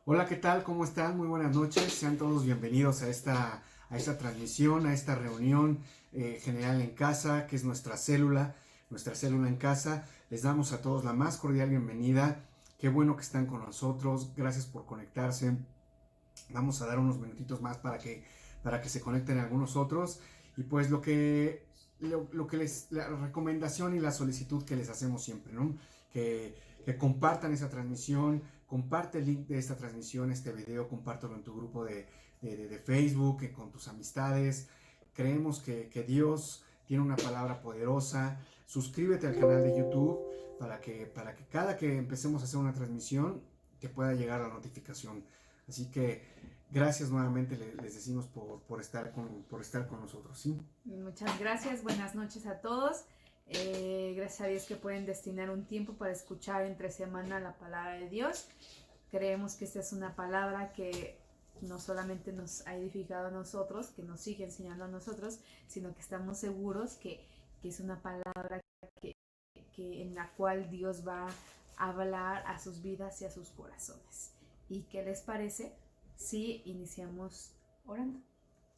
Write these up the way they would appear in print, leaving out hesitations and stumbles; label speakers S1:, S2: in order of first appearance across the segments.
S1: Hola, ¿qué tal? ¿Cómo están? Muy buenas noches. Sean todos bienvenidos a esta transmisión, a esta reunión general en casa, que es nuestra célula en casa. Les damos a todos la más cordial bienvenida. Qué bueno que están con nosotros. Gracias por conectarse. Vamos a dar unos minutitos más para que se conecten algunos otros. Y pues la recomendación y la solicitud que les hacemos siempre, ¿no? Que compartan esa transmisión, comparte el link de esta transmisión, este video, compártelo en tu grupo de Facebook, con tus amistades. Creemos que Dios tiene una palabra poderosa. Suscríbete al canal de YouTube para que cada que empecemos a hacer una transmisión te pueda llegar la notificación. Así que gracias nuevamente les decimos por estar con nosotros, ¿sí?
S2: Muchas gracias, buenas noches a todos. Gracias a Dios que pueden destinar un tiempo para escuchar entre semana la palabra de Dios. Creemos que esta es una palabra que no solamente nos ha edificado a nosotros, que nos sigue enseñando a nosotros, sino que estamos seguros que es una palabra en la cual Dios va a hablar a sus vidas y a sus corazones. ¿Y qué les parece si iniciamos orando?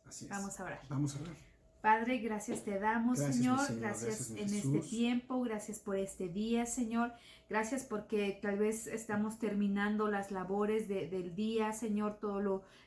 S1: Así es.
S2: Vamos a orar.
S1: Vamos a orar.
S2: Padre, gracias te damos,
S1: Gracias,
S2: Señor.
S1: mi Señor.
S2: Gracias
S1: Gracias, mi
S2: en
S1: Jesús.
S2: este tiempo, gracias por este día, Señor. Gracias porque tal vez estamos terminando las labores del día, Señor,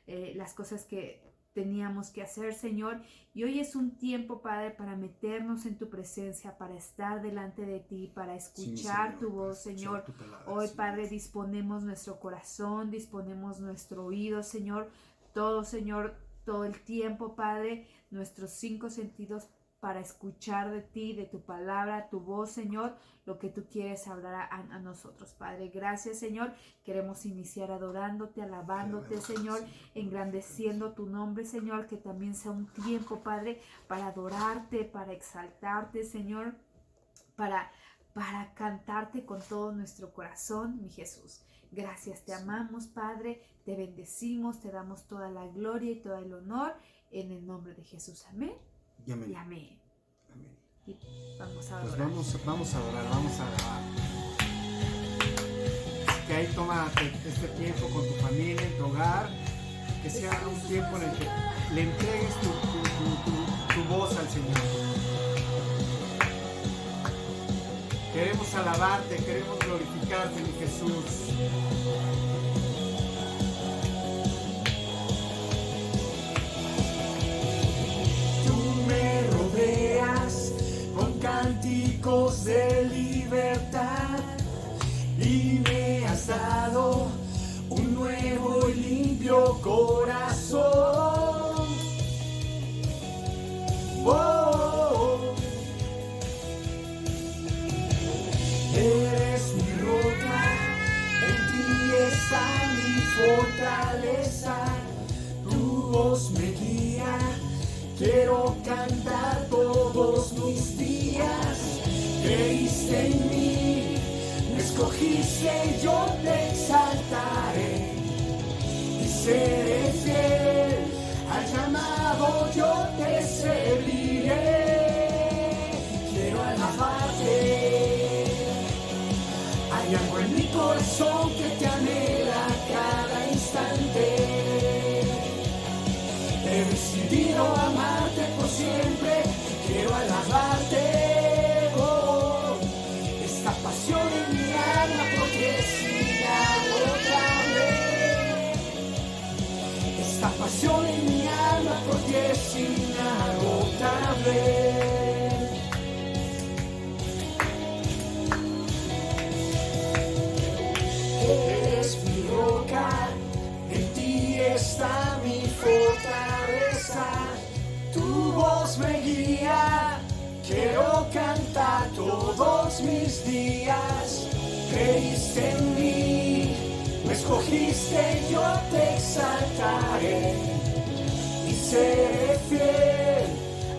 S2: las cosas que teníamos que hacer, Señor. Y hoy es un tiempo, Padre, para meternos en tu presencia, para estar delante de ti, para escuchar
S1: Sí,
S2: tu voz,
S1: para
S2: Señor.
S1: escuchar tu palabra,
S2: Hoy,
S1: Señor.
S2: Padre, disponemos nuestro corazón, disponemos nuestro oído, Señor. Todo, Señor, todo el tiempo, Padre, nuestros 5 sentidos para escuchar de ti, de tu palabra, tu voz, Señor, lo que tú quieres hablar a nosotros, Padre. Gracias, Señor. Queremos iniciar adorándote, alabándote, Señor, engrandeciendo tu nombre, Señor, que también sea un tiempo, Padre, para adorarte, para exaltarte, Señor, para cantarte con todo nuestro corazón, mi Jesús. Gracias, te amamos, Padre, te bendecimos, te damos toda la gloria y todo el honor en el nombre de Jesús. Amén.
S1: Y amén.
S2: Y amén.
S1: Amén.
S2: Y vamos a
S1: Pues
S2: adorar.
S1: vamos a adorar, vamos a alabar. Así que ahí toma este tiempo con tu familia, en tu hogar, que sea un tiempo en el que le entregues tu voz al Señor. Queremos alabarte, queremos glorificarte, mi Jesús. Tú me rodeas con cánticos de libertad y me has dado un nuevo y limpio corazón. Oh, eres mi roca, en ti está mi fortaleza, tu voz me guía, quiero cantar todos mis días. Creíste en mí, me escogiste, yo te exaltaré y seré fiel al llamado, yo te serviré. Quiero alabarte. Hay algo en mi corazón que te anhela cada instante. He decidido amarte por siempre. Quiero alabarte. Oh, esta pasión en mi alma porque sin agotable. Esta pasión en mi alma porque es inagotable. Eres mi roca, en ti está mi fortaleza, tu voz me guía, quiero cantar todos mis días. Creíste en mí, me escogiste, yo te exaltaré y seré fiel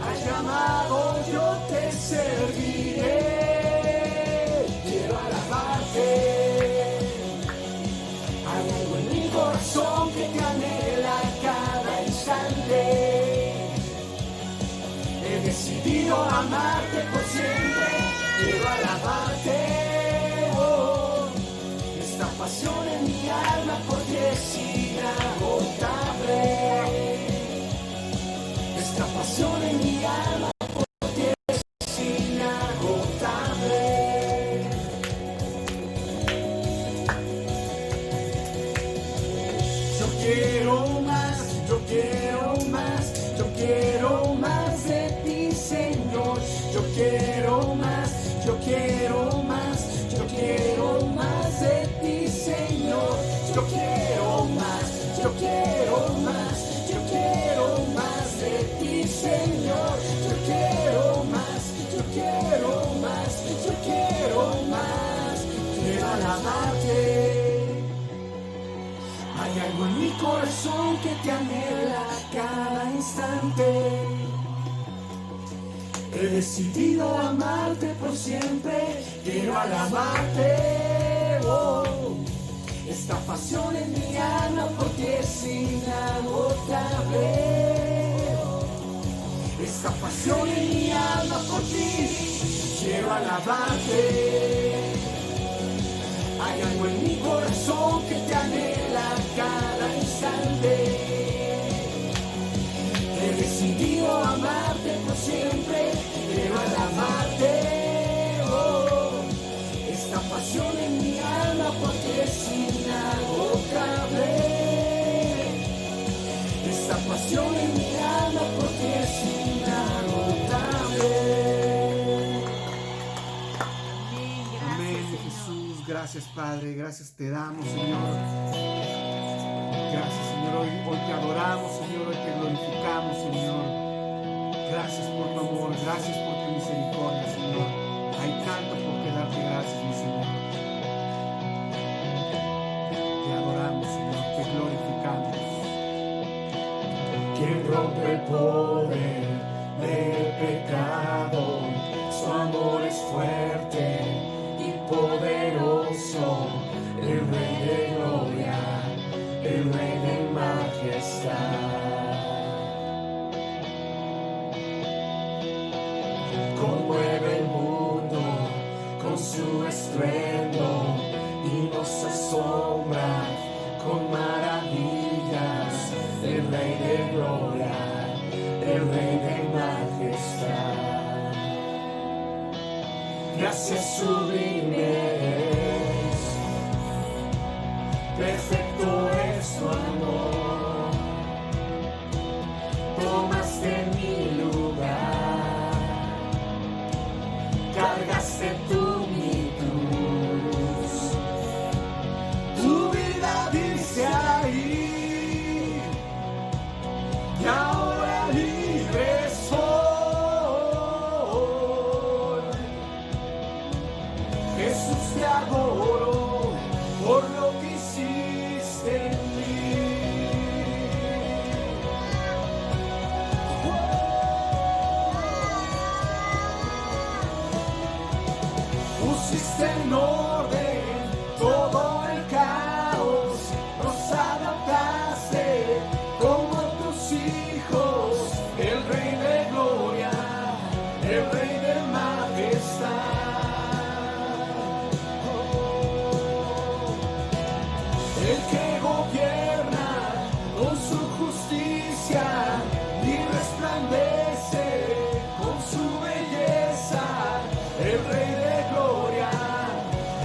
S1: al llamado, yo te serviré. Quiero alabarte. Hay algo en mi corazón que te anhela cada instante. He decidido amarte por siempre. Quiero alabarte. Oh, esta pasión en mi alma porque es yo quiero más, yo quiero más, yo quiero más de ti, Señor. Yo quiero más, yo quiero más, yo quiero más. Quiero alabarte. Hay algo en mi corazón que te anhela cada instante. He decidido amarte por siempre, quiero alabarte. Oh, esta pasión en mi alma por ti es inagotable. Esta pasión en mi alma por ti, quiero alabarte. Hay algo en mi corazón que te anhela cada instante. He decidido amarte por siempre, quiero alabarte. Oh, esta pasión en mi alma porque es inagotable. Esta pasión en mi alma porque es inagotable. Amén, Jesús. Gracias, Padre. Gracias te damos, Señor. Gracias, Señor, hoy te adoramos, Señor, hoy te glorificamos, Señor. Gracias por tu amor, gracias por tu misericordia, Señor. Hay tanto por qué darte gracias, mi Señor. Te adoramos, Señor, te glorificamos. Quien rompe el poder del pecado, su amor es fuerte y poderoso, el Rey de gloria, el Rey de majestad. Conmueve el mundo con su estruendo y nos asombra con maravillas. El Rey de gloria, el Rey de majestad. Gracias sublimes, perfecto es tu amor. Tomaste mi lugar, cargaste tú mi cruz. Tu vida dice ahí, y ahora libre soy. Jesús, te adoro por lo que hiciste en mí. Pusiste en orden todo el caos, nos adoptaste como tus hijos, el Rey de gloria, el Rey de majestad. El que gobierna con su justicia y resplandece con su belleza, el Rey de gloria,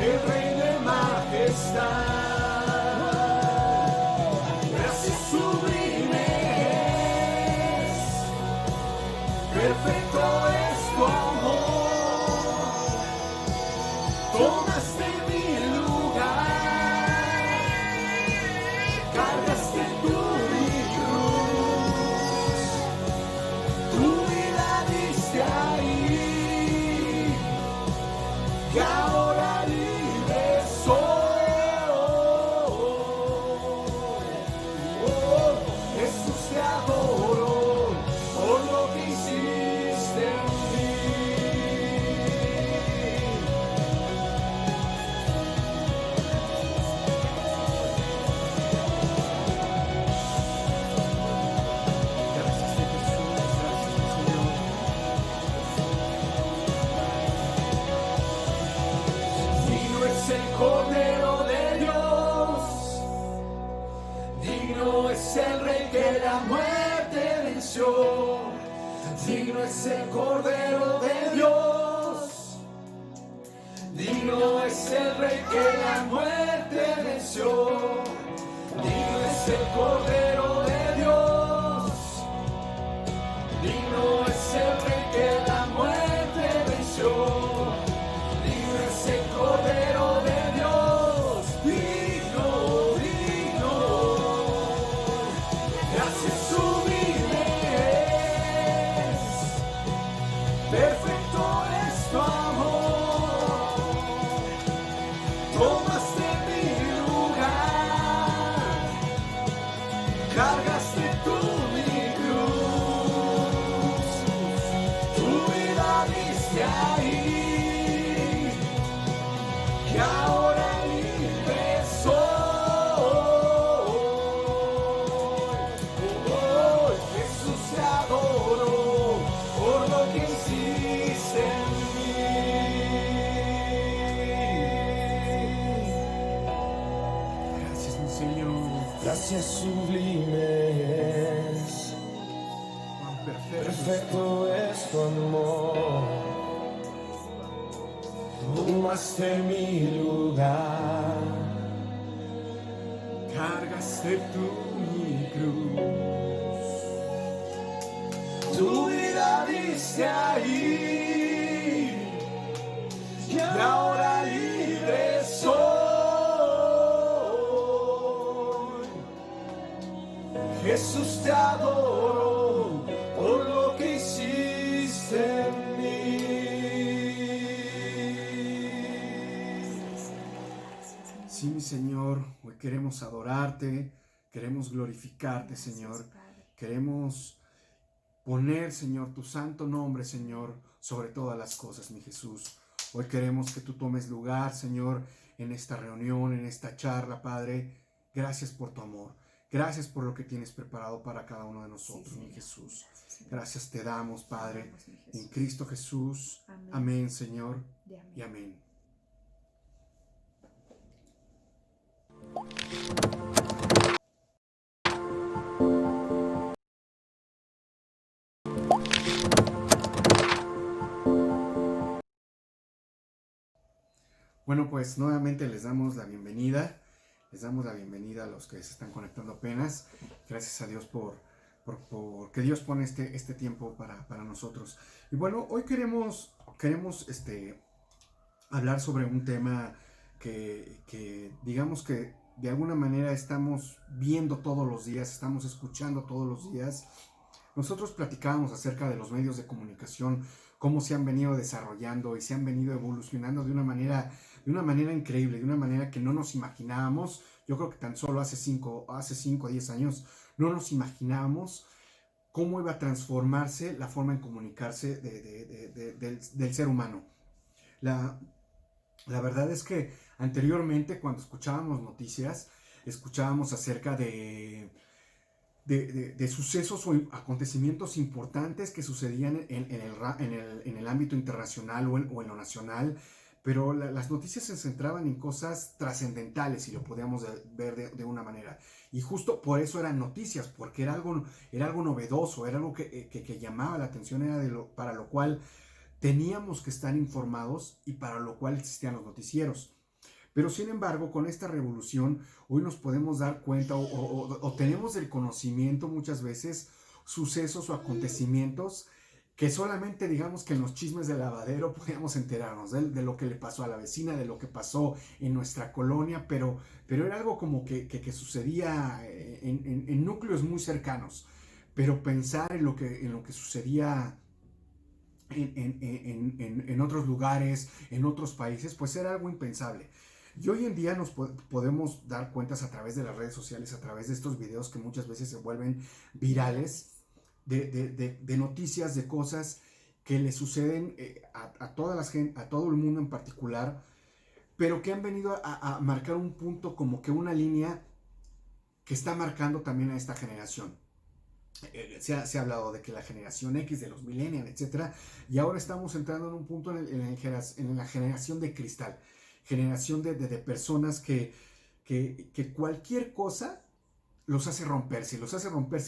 S1: el Rey de majestad. Gracias sublimes, perfecto es tu amor. Tomaste mi lugar, cargaste tú mi cruz. Tu vida diste ahí, y ahora libre soy. Oh, Jesús, te adoro por lo que hiciste en mí. Gracias, Jesús, gracias, Señor. Digno es el Cordero de Dios, digno es el Rey que la muerte venció. Digno es el Cordero de Dios, digno es el Rey que la muerte venció. Digno es el Cordero de Dios, digno es el Rey que la muerte venció. Digno es el Cordero de Dios, digno, digno.
S3: gracias sublimes.
S1: Cuán
S3: Perfecto es tu amor. Tomaste mi lugar.
S1: cargaste tú mi cruz.
S3: Tu vida diste ahí. Y ahora libre soy. Jesús, te adoro por lo que hiciste en mí.
S1: Sí, mi Señor, hoy queremos adorarte, queremos glorificarte, Señor. Queremos poner, Señor, tu santo nombre, Señor, sobre todas las cosas, mi Jesús. Hoy queremos que tú tomes lugar, Señor, en esta reunión, en esta charla, Padre. Gracias por tu amor. Gracias por lo que tienes preparado para cada uno de nosotros, mi Jesús. Gracias te damos, Padre, en Cristo Jesús. Amén, Señor, y amén. Bueno, pues nuevamente les damos la bienvenida. Les damos la bienvenida a los que se están conectando apenas. Gracias a Dios por que Dios pone este tiempo para nosotros. Y bueno, hoy queremos hablar sobre un tema que digamos que de alguna manera estamos viendo todos los días, estamos escuchando todos los días. Nosotros platicábamos acerca de los medios de comunicación, cómo se han venido desarrollando y se han venido evolucionando de una manera increíble, de una manera que no nos imaginábamos. Yo creo que tan solo hace 5 o 10 años no nos imaginábamos cómo iba a transformarse la forma en comunicarse del ser humano. La verdad es que anteriormente, cuando escuchábamos noticias, escuchábamos acerca de sucesos o acontecimientos importantes que sucedían en el ámbito internacional o en lo nacional, pero las noticias se centraban en cosas trascendentales, si lo podíamos ver de una manera. Y justo por eso eran noticias, porque era algo novedoso, era algo que llamaba la atención, para lo cual teníamos que estar informados y para lo cual existían los noticieros. Pero sin embargo, con esta revolución, hoy nos podemos dar cuenta o tenemos el conocimiento muchas veces, sucesos o acontecimientos que solamente digamos que en los chismes de lavadero podíamos enterarnos de lo que le pasó a la vecina, de lo que pasó en nuestra colonia, pero era algo como que sucedía en núcleos muy cercanos. Pero pensar en lo que sucedía en otros lugares, en otros países, pues era algo impensable. Y hoy en día nos podemos dar cuentas a través de las redes sociales, a través de estos videos que muchas veces se vuelven virales, de noticias, de cosas que le suceden a todo el mundo en particular, pero que han venido a marcar un punto, como que una línea que está marcando también a esta generación. Se ha hablado de que la generación X, de los millennials, etc. Y ahora estamos entrando en un punto en la generación de cristal. Generación de personas que cualquier cosa los hace romperse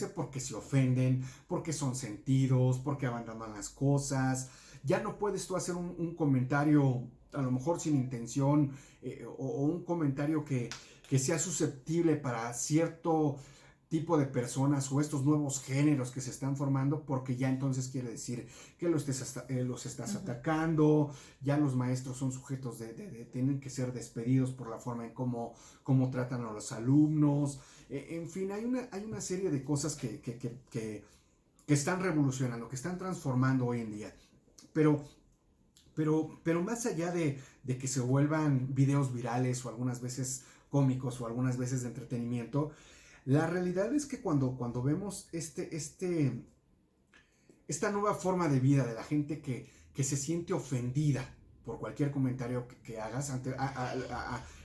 S1: porque se ofenden, porque son sentidos, porque abandonan las cosas. Ya no puedes tú hacer un comentario a lo mejor sin intención o un comentario que sea susceptible para cierto tipo de personas o estos nuevos géneros que se están formando, porque ya entonces quiere decir que los estás atacando. Ya los maestros son sujetos tienen que ser despedidos por la forma en cómo tratan a los alumnos. En fin, hay una serie de cosas que están revolucionando, que están transformando hoy en día. Pero más allá de que se vuelvan videos virales o algunas veces cómicos o algunas veces de entretenimiento, la realidad es que cuando vemos esta nueva forma de vida de la gente que se siente ofendida por cualquier comentario que hagas,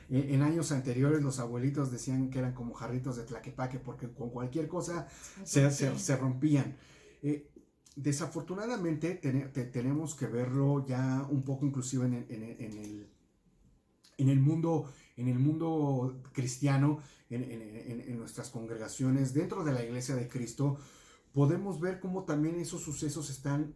S1: en años anteriores los abuelitos decían que eran como jarritos de tlaquepaque, porque con cualquier cosa se rompían. Desafortunadamente tenemos que verlo ya un poco inclusive en el mundo cristiano, en nuestras congregaciones, dentro de la iglesia de Cristo, podemos ver cómo también esos sucesos están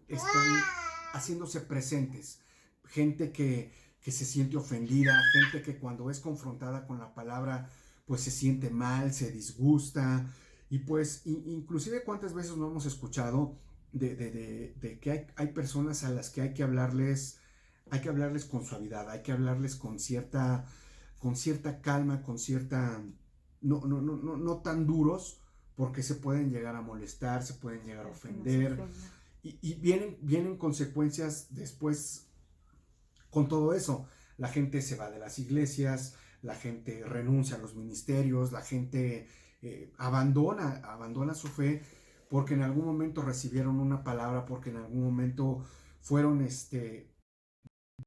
S1: haciéndose presentes. Gente que se siente ofendida, gente que cuando es confrontada con la palabra, pues se siente mal, se disgusta. Y pues inclusive cuántas veces no hemos escuchado de que hay personas a las que hay que hablarles con suavidad, hay que hablarles con cierta calma, con cierta, no tan duros, porque se pueden llegar a molestar, se pueden llegar a ofender, y vienen consecuencias después con todo eso. La gente se va de las iglesias, la gente renuncia a los ministerios, la gente abandona su fe porque en algún momento recibieron una palabra, porque en algún momento fueron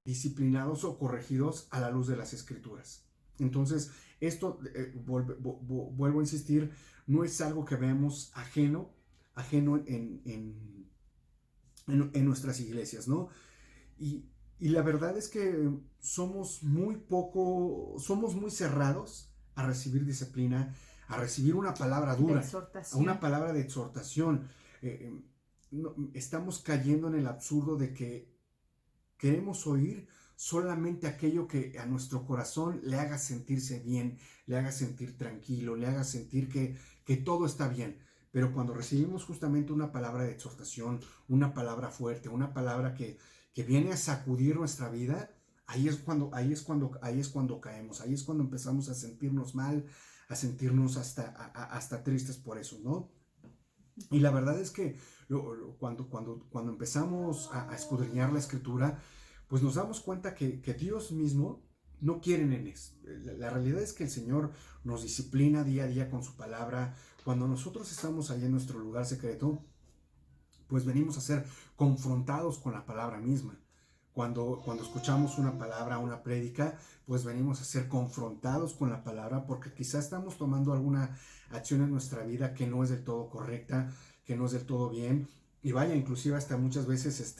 S1: disciplinados o corregidos a la luz de las escrituras. Entonces, esto, vuelvo a insistir, no es algo que veamos ajeno en nuestras iglesias, ¿no? Y la verdad es que somos muy cerrados a recibir disciplina, a recibir una palabra dura, a una palabra de exhortación. Estamos cayendo en el absurdo de que queremos oír solamente aquello que a nuestro corazón le haga sentirse bien, le haga sentir tranquilo, le haga sentir que todo está bien. Pero cuando recibimos justamente una palabra de exhortación, una palabra fuerte, una palabra que viene a sacudir nuestra vida, ahí es cuando caemos, ahí es cuando empezamos a sentirnos mal, a sentirnos hasta tristes por eso, ¿no? Y la verdad es que cuando empezamos a escudriñar la escritura, pues nos damos cuenta que Dios mismo no quiere nenes. La realidad es que el Señor nos disciplina día a día con su palabra. Cuando nosotros estamos ahí en nuestro lugar secreto, pues venimos a ser confrontados con la palabra misma. Cuando escuchamos una palabra, una prédica, pues venimos a ser confrontados con la palabra porque quizás estamos tomando alguna acción en nuestra vida que no es del todo correcta, que no es del todo bien. Y vaya, inclusive hasta muchas veces,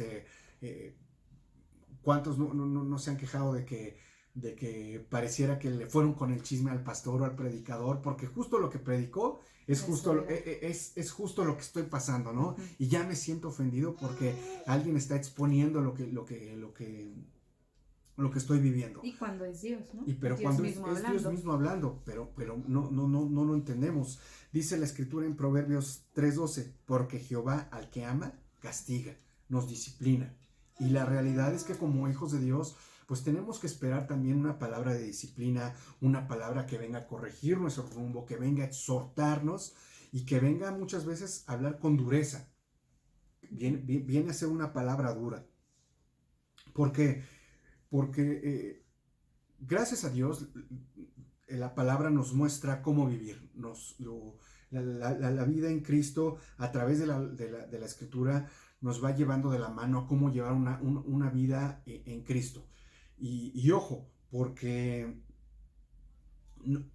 S1: ¿cuántos no se han quejado de que pareciera que le fueron con el chisme al pastor o al predicador? Porque justo lo que predicó es justo lo que estoy pasando, ¿no? Uh-huh. Y ya me siento ofendido porque alguien está exponiendo lo que estoy viviendo.
S2: Y cuando es Dios, ¿no?
S1: Pero
S2: Dios
S1: cuando
S2: mismo
S1: es Dios mismo hablando, pero no lo entendemos. Dice la escritura en Proverbios 3:12, porque Jehová al que ama, castiga, nos disciplina. Y la realidad es que como hijos de Dios, pues tenemos que esperar también una palabra de disciplina, una palabra que venga a corregir nuestro rumbo, que venga a exhortarnos y que venga muchas veces a hablar con dureza. Viene a ser una palabra dura. Porque gracias a Dios, la palabra nos muestra cómo vivir. La vida en Cristo, a través de la Escritura, nos va llevando de la mano a cómo llevar una vida en Cristo. Y ojo, porque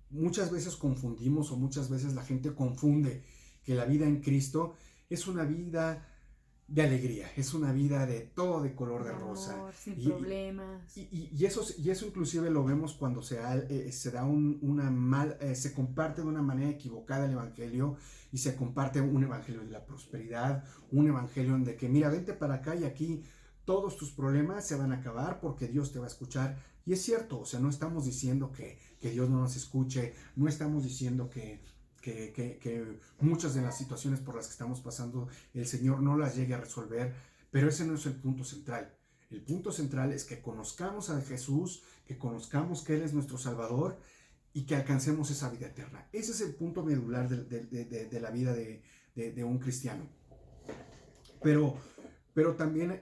S1: muchas veces confundimos o muchas veces la gente confunde que la vida en Cristo es una vida de alegría, es una vida de todo de color de rosa,
S2: amor, sin problemas.
S1: Y eso inclusive lo vemos cuando se comparte de una manera equivocada el evangelio, y se comparte un evangelio de la prosperidad, un evangelio de que mira, vente para acá y aquí todos tus problemas se van a acabar porque Dios te va a escuchar. Y es cierto, o sea, no estamos diciendo que Dios no nos escuche, no estamos diciendo que muchas de las situaciones por las que estamos pasando el Señor no las llegue a resolver, pero ese no es el punto central. El punto central es que conozcamos a Jesús, que conozcamos que Él es nuestro Salvador y que alcancemos esa vida eterna. Ese es el punto medular de la vida de un cristiano. Pero también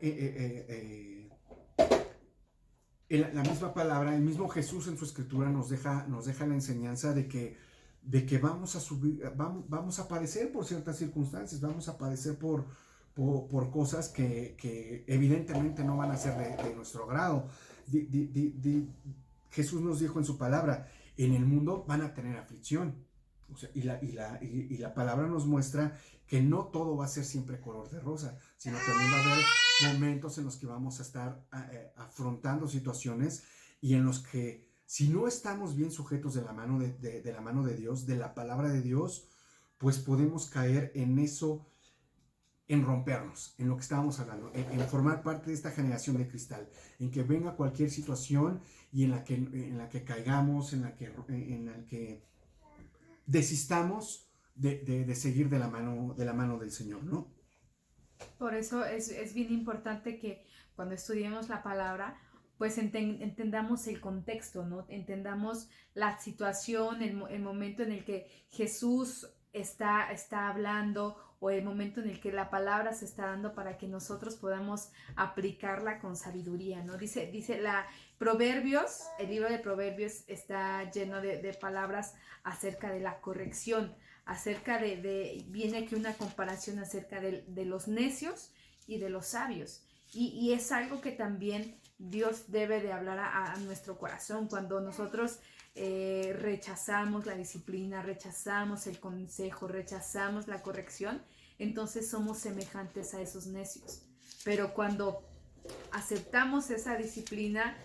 S1: la misma palabra, el mismo Jesús en su escritura nos deja la enseñanza de que vamos a padecer por ciertas circunstancias, vamos a padecer por cosas que evidentemente no van a ser de nuestro agrado. Jesús nos dijo en su palabra, en el mundo van a tener aflicción. O sea, y la palabra nos muestra que no todo va a ser siempre color de rosa, sino también va a haber momentos en los que vamos a estar afrontando situaciones y en los que si no estamos bien sujetos de la mano de la mano de Dios, de la palabra de Dios, pues podemos caer en eso, en rompernos, en lo que estábamos hablando, en formar parte de esta generación de cristal, en que venga cualquier situación y en la que caigamos, en la que desistamos de seguir de la mano del Señor, ¿no?
S2: Por eso es bien importante que cuando estudiemos la palabra, pues entendamos el contexto, ¿no? Entendamos la situación, el momento en el que Jesús está hablando, o el momento en el que la palabra se está dando, para que nosotros podamos aplicarla con sabiduría, ¿no? Dice Proverbios, el libro de Proverbios está lleno de palabras acerca de la corrección, acerca viene aquí una comparación acerca de los necios y de los sabios, y es algo que también Dios debe de hablar a nuestro corazón. Cuando nosotros rechazamos la disciplina, rechazamos el consejo, rechazamos la corrección, entonces somos semejantes a esos necios. Pero cuando aceptamos esa disciplina,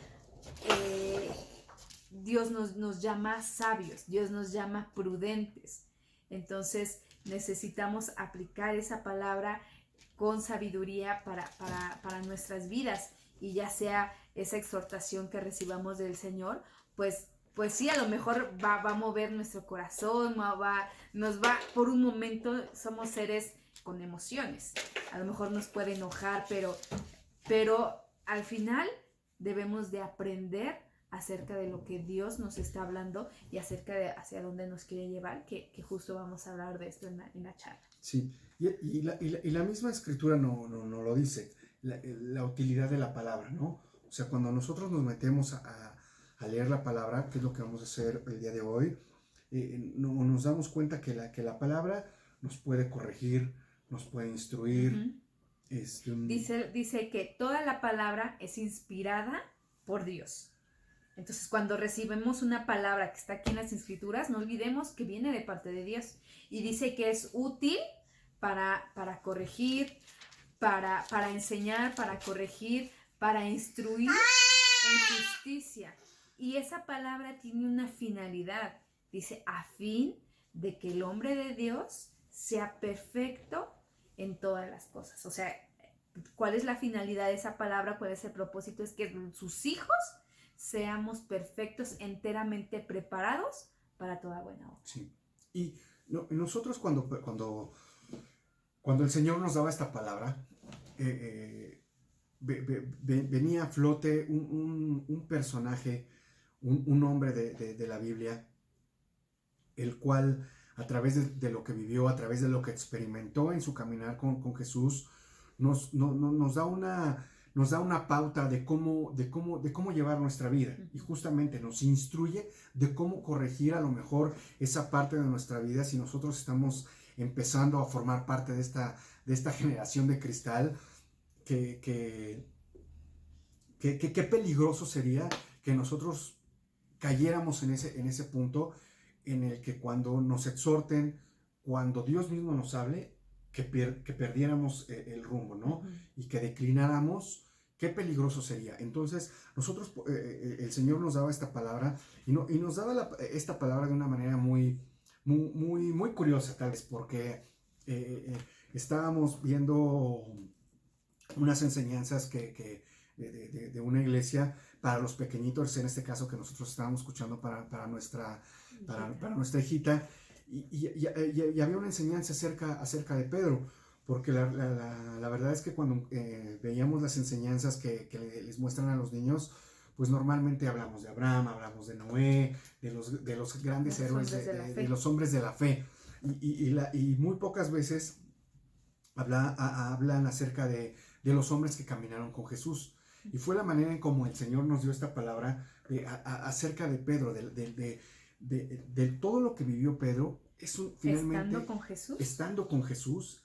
S2: Dios nos llama sabios, Dios nos llama prudentes. Entonces necesitamos aplicar esa palabra con sabiduría para nuestras vidas, y ya sea esa exhortación que recibamos del Señor, pues sí, a lo mejor va a mover nuestro corazón, nos va, por un momento somos seres con emociones, a lo mejor nos puede enojar, pero al final debemos de aprender acerca de lo que Dios nos está hablando y acerca de hacia dónde nos quiere llevar, que justo vamos a hablar de esto en la charla.
S1: Sí, y la misma escritura no lo dice, la utilidad de la palabra, ¿no? O sea, cuando nosotros nos metemos a leer la palabra, que es lo que vamos a hacer el día de hoy, nos damos cuenta que la palabra nos puede corregir, nos puede instruir.
S2: Dice que toda la palabra es inspirada por Dios. Entonces, cuando recibimos una palabra que está aquí en las Escrituras, no olvidemos que viene de parte de Dios. Y dice que es útil para corregir, para enseñar, para corregir, para instruir en justicia. Y esa palabra tiene una finalidad. Dice, a fin de que el hombre de Dios sea perfecto en todas las cosas. O sea, ¿cuál es la finalidad de esa palabra? ¿Cuál es el propósito? Es que sus hijos seamos perfectos, enteramente preparados para toda buena obra.
S1: Sí. Y nosotros cuando el Señor nos daba esta palabra, venía a flote un personaje, un hombre de la Biblia, el cual a través de lo que vivió, a través de lo que experimentó en su caminar con Jesús, nos da una pauta de cómo llevar nuestra vida, y justamente nos instruye de cómo corregir a lo mejor esa parte de nuestra vida si nosotros estamos empezando a formar parte de esta generación de cristal. Qué peligroso sería que nosotros cayéramos en ese punto en el que cuando nos exhorten, cuando Dios mismo nos hable, que perdiéramos el rumbo, ¿no? Y que declináramos. Qué peligroso sería. Entonces, nosotros, el Señor nos daba esta palabra, y nos daba esta palabra de una manera muy curiosa, tal vez, porque estábamos viendo unas enseñanzas de una iglesia para los pequeñitos, en este caso que nosotros estábamos escuchando para nuestra hijita, y había una enseñanza acerca de Pedro, porque la verdad es que cuando veíamos las enseñanzas que les muestran a los niños, pues normalmente hablamos de Abraham, hablamos de Noé, de los grandes héroes, de los hombres de la fe, y muy pocas veces hablan acerca de los hombres que caminaron con Jesús. Y fue la manera en como el Señor nos dio esta palabra acerca de Pedro, de todo lo que vivió Pedro. Finalmente, estando con Jesús,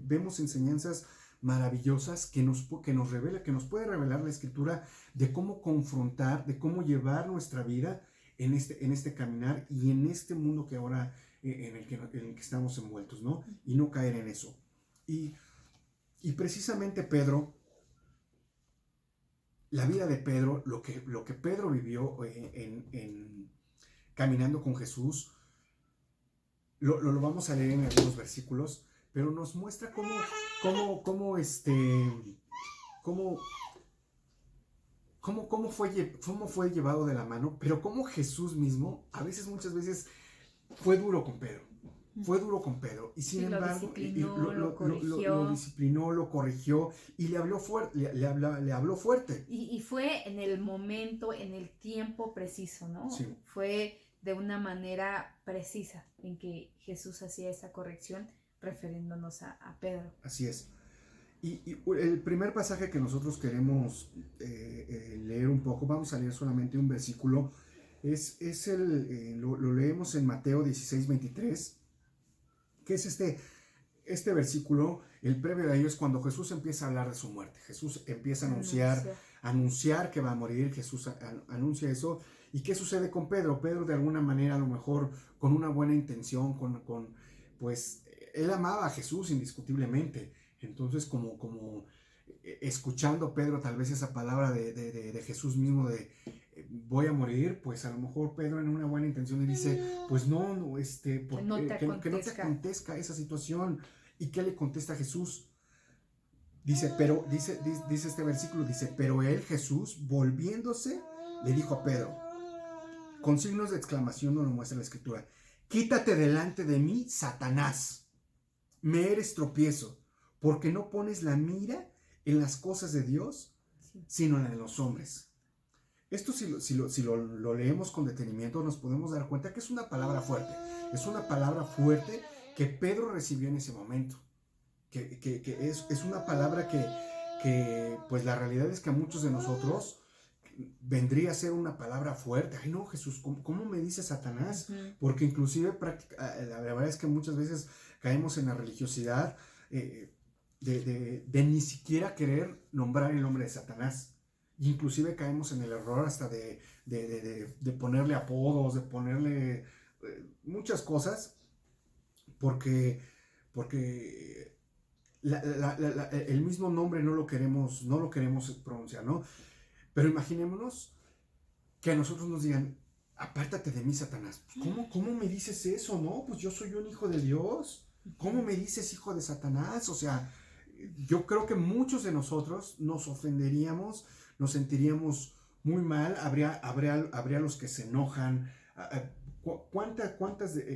S1: vemos enseñanzas maravillosas que nos puede revelar la Escritura de cómo confrontar, de cómo llevar nuestra vida en este caminar y en este mundo que ahora en el que estamos envueltos, ¿no? Y no caer en eso. Y precisamente Pedro, la vida de Pedro, lo que Pedro vivió caminando con Jesús, lo vamos a leer en algunos versículos, pero nos muestra cómo fue llevado de la mano, pero cómo Jesús mismo, muchas veces, fue duro con Pedro. Fue duro con Pedro. Y sin embargo, lo disciplinó, lo corrigió y le habló fuerte.
S2: Y fue en el momento, en el tiempo preciso, ¿no?
S1: Sí.
S2: Fue de una manera precisa en que Jesús hacía esa corrección refiriéndonos a Pedro. Así es.
S1: Y el primer pasaje que nosotros queremos leer un poco, vamos a leer solamente un versículo, lo leemos en Mateo 16:23, que es este versículo. El previo de ello es cuando Jesús empieza a hablar de su muerte. Jesús empieza a anunciar que va a morir. Jesús anuncia eso. ¿Y qué sucede con Pedro? Pedro, de alguna manera, a lo mejor con una buena intención, pues él amaba a Jesús indiscutiblemente. Entonces, como escuchando Pedro tal vez esa palabra de Jesús mismo de voy a morir, pues a lo mejor Pedro en una buena intención le dice, pues no,
S2: que no te
S1: acontezca esa situación. ¿Y qué le contesta Jesús? Dice este versículo, pero él, Jesús, volviéndose, le dijo a Pedro, con signos de exclamación nos lo muestra la Escritura, quítate delante de mí, Satanás, me eres tropiezo, porque no pones la mira en las cosas de Dios, sino en los hombres. Esto si lo leemos con detenimiento nos podemos dar cuenta que es una palabra fuerte. Es una palabra fuerte que Pedro recibió en ese momento. Que es una palabra que pues la realidad es que a muchos de nosotros vendría a ser una palabra fuerte. Ay no, Jesús, ¿cómo me dice Satanás? Porque inclusive la verdad es que muchas veces caemos en la religiosidad de ni siquiera querer nombrar el nombre de Satanás. Inclusive caemos en el error hasta de ponerle apodos, de ponerle muchas cosas, porque el mismo nombre no lo queremos pronunciar, ¿no? Pero imaginémonos que a nosotros nos digan, apártate de mí, Satanás. ¿Cómo me dices eso? No, pues yo soy un hijo de Dios. ¿Cómo me dices hijo de Satanás? O sea, yo creo que muchos de nosotros nos ofenderíamos, nos sentiríamos muy mal, habría los que se enojan. ¿Cuántas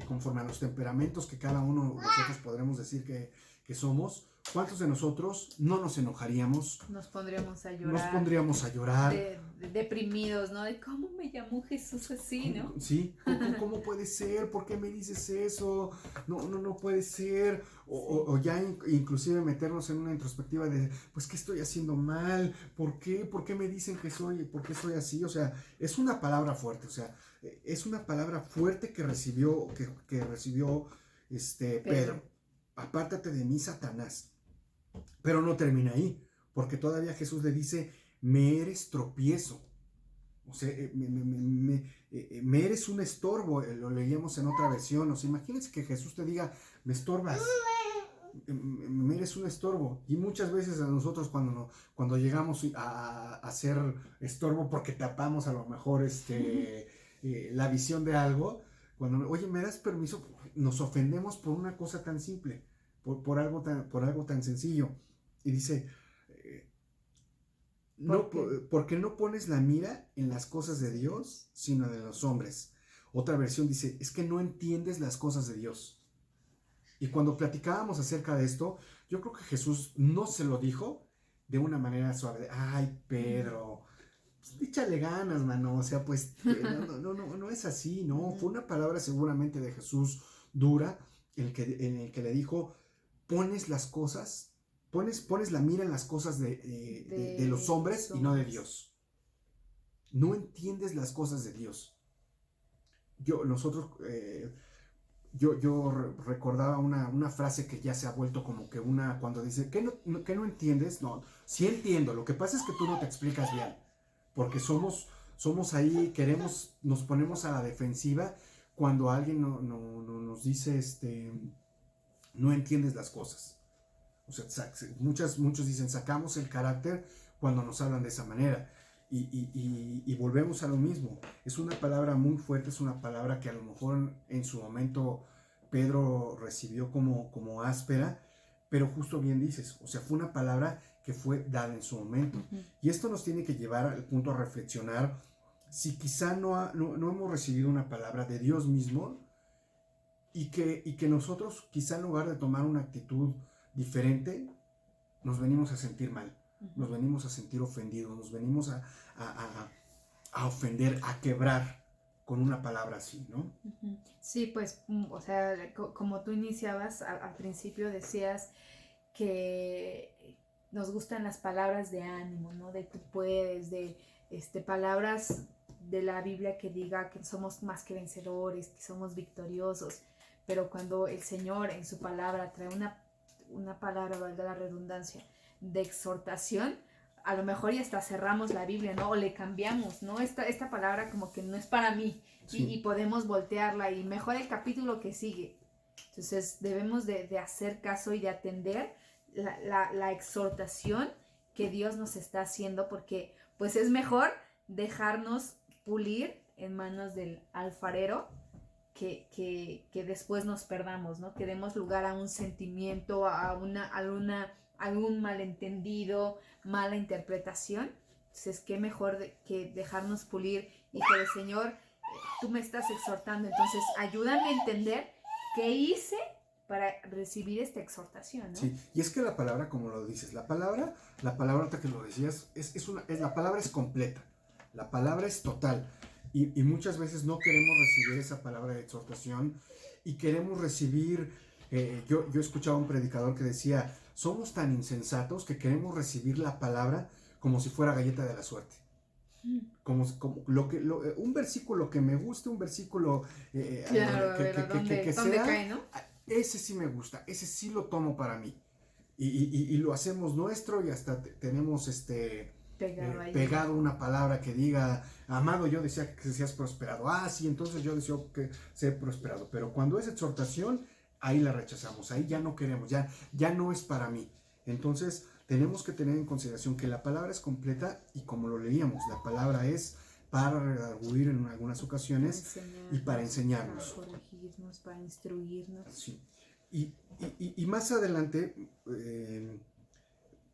S1: conforme a los temperamentos que cada uno de nosotros podremos decir que somos, cuántos de nosotros no nos enojaríamos?
S2: Nos pondríamos a llorar. Deprimidos, ¿no? De cómo me llamó Jesús así, ¿no?
S1: Sí, ¿cómo puede ser? ¿Por qué me dices eso? No puede ser. O ya inclusive meternos en una introspectiva de, pues, ¿qué estoy haciendo mal? ¿Por qué? ¿Por qué me dicen por qué soy así? O sea, es una palabra fuerte, o sea, es una palabra fuerte que recibió Pedro. Apártate de mí, Satanás. Pero no termina ahí, porque todavía Jesús le dice, me eres tropiezo. O sea, me eres un estorbo. Lo leíamos en otra versión. O sea, imagínense que Jesús te diga, me estorbas. Me eres un estorbo. Y muchas veces a nosotros cuando llegamos a hacer estorbo porque tapamos a lo mejor la visión de algo, oye, ¿me das permiso? Nos ofendemos por una cosa tan simple, por algo tan sencillo. Y dice, porque no pones la mira en las cosas de Dios, sino de los hombres. Otra versión dice, es que no entiendes las cosas de Dios. Y cuando platicábamos acerca de esto, yo creo que Jesús no se lo dijo de una manera suave. Ay, Pedro, pues, échale ganas, mano. O sea, pues no es así, ¿no? Fue una palabra seguramente de Jesús dura, en el que le dijo, pones la mira en las cosas de los hombres y no de Dios. No entiendes las cosas de Dios. Yo recordaba una frase que ya se ha vuelto como que cuando dice, ¿qué no entiendes? No, sí entiendo, lo que pasa es que tú no te explicas bien, porque somos ahí, nos ponemos a la defensiva cuando alguien nos dice, no entiendes las cosas. O sea, muchos dicen, sacamos el carácter cuando nos hablan de esa manera. Y volvemos a lo mismo. Es una palabra muy fuerte, es una palabra que a lo mejor en su momento Pedro recibió como áspera, pero justo bien dices, o sea, fue una palabra que fue dada en su momento.
S2: Ujú.
S1: Y esto nos tiene que llevar al punto a reflexionar si quizá no hemos recibido una palabra de Dios mismo y que nosotros quizá en lugar de tomar una actitud diferente, nos venimos a sentir mal, nos venimos a sentir ofendidos, nos venimos a ofender, a quebrar con una palabra así, ¿no?
S2: Ujú. Sí, pues, o sea, como tú iniciabas al principio, decías que nos gustan las palabras de ánimo, ¿no? De tú puedes, de palabras de la Biblia que diga que somos más que vencedores, que somos victoriosos, pero cuando el Señor en su palabra trae una palabra, valga la redundancia, de exhortación, a lo mejor ya hasta cerramos la Biblia, ¿no? O le cambiamos, ¿no? Esta palabra como que no es para mí,
S1: Sí.
S2: y podemos voltearla y mejor el capítulo que sigue. Entonces debemos de hacer caso y de atender la exhortación que Dios nos está haciendo, porque pues es mejor dejarnos pulir en manos del alfarero que después nos perdamos, ¿no? Que demos lugar a un sentimiento, a algún malentendido, mala interpretación. Entonces, qué mejor que dejarnos pulir y que el Señor, tú me estás exhortando, entonces ayúdame a entender qué hice para recibir esta exhortación, ¿no?
S1: Sí, y es que la palabra, como lo dices, la palabra ahorita que lo decías, la palabra es completa, la palabra es total, y muchas veces no queremos recibir esa palabra de exhortación, y queremos recibir, yo escuchaba a un predicador que decía, somos tan insensatos que queremos recibir la palabra como si fuera galleta de la suerte. Como un versículo que me guste, un versículo
S2: Claro,
S1: que
S2: ¿dónde
S1: sea,
S2: cae, no?
S1: ese sí me gusta, ese sí lo tomo para mí. Y lo hacemos nuestro y hasta tenemos pegado una palabra que diga, amado, yo decía que seas prosperado. Ah, sí, entonces yo deseo que sea prosperado. Pero cuando es exhortación, ahí la rechazamos, ahí ya no queremos, ya no es para mí. Entonces tenemos que tener en consideración que la palabra es completa y como lo leíamos, la palabra es para redarguir en algunas ocasiones y para enseñarnos.
S2: Para corregirnos, para instruirnos.
S1: Sí. Y más adelante,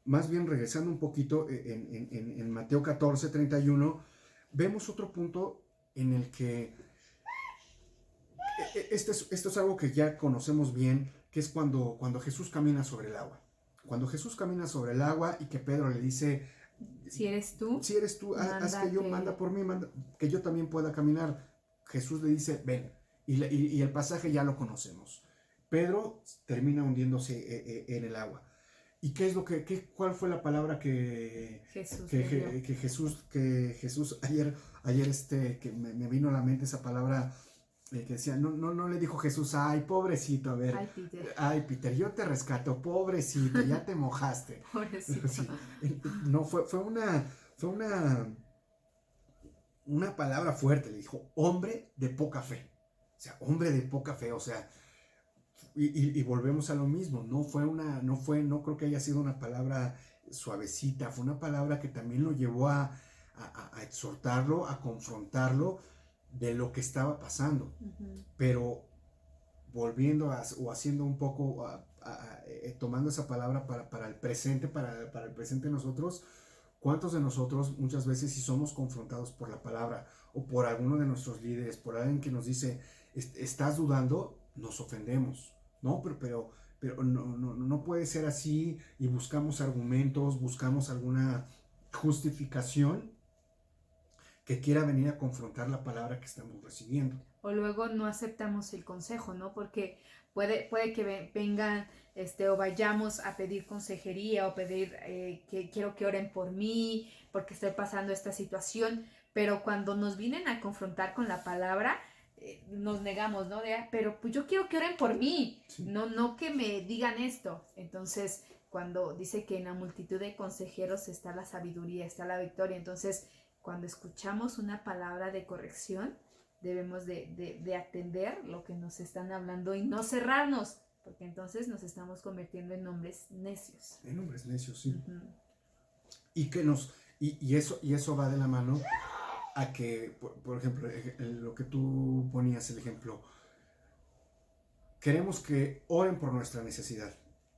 S1: más bien regresando un poquito en Mateo 14, 31, vemos otro punto en el que esto es algo que ya conocemos bien, que es cuando Jesús camina sobre el agua. Cuando Jesús camina sobre el agua y que Pedro le dice,
S2: si eres tú,
S1: haz que yo, manda por mí, que yo también pueda caminar. Jesús le dice, ven, y el pasaje ya lo conocemos. Pedro termina hundiéndose en el agua. ¿Y qué es cuál fue la palabra que Jesús ayer que me vino a la mente esa palabra que decía, no le dijo Jesús, ay, pobrecito, a ver, ay, Peter, yo te rescato, pobrecito, ya te mojaste.
S2: Pobrecito.
S1: Sí. No, fue una palabra fuerte, le dijo, hombre de poca fe. O sea, hombre de poca fe, o sea, y volvemos a lo mismo, no creo que haya sido una palabra suavecita, fue una palabra que también lo llevó a exhortarlo, a confrontarlo de lo que estaba pasando. Uh-huh. Pero volviendo o haciendo un poco, tomando esa palabra para el presente, para el presente nosotros, ¿cuántos de nosotros muchas veces si somos confrontados por la palabra o por alguno de nuestros líderes, por alguien que nos dice, estás dudando, nos ofendemos? No, pero no puede ser así, y buscamos argumentos, buscamos alguna justificación que quiera venir a confrontar la palabra que estamos recibiendo.
S2: O luego no aceptamos el consejo, ¿no? Porque puede que vengan o vayamos a pedir consejería o pedir que quiero que oren por mí porque estoy pasando esta situación, pero cuando nos vienen a confrontar con la palabra, nos negamos, ¿no? Pero pues yo quiero que oren por mí, sí. no que me digan esto. Entonces, cuando dice que en la multitud de consejeros está la sabiduría, está la victoria, entonces cuando escuchamos una palabra de corrección, debemos de atender lo que nos están hablando y no cerrarnos, porque entonces nos estamos convirtiendo en hombres necios.
S1: En hombres necios, sí. Uh-huh. Y Y eso va de la mano a que, por ejemplo, lo que tú ponías el ejemplo, queremos que oren por nuestra necesidad.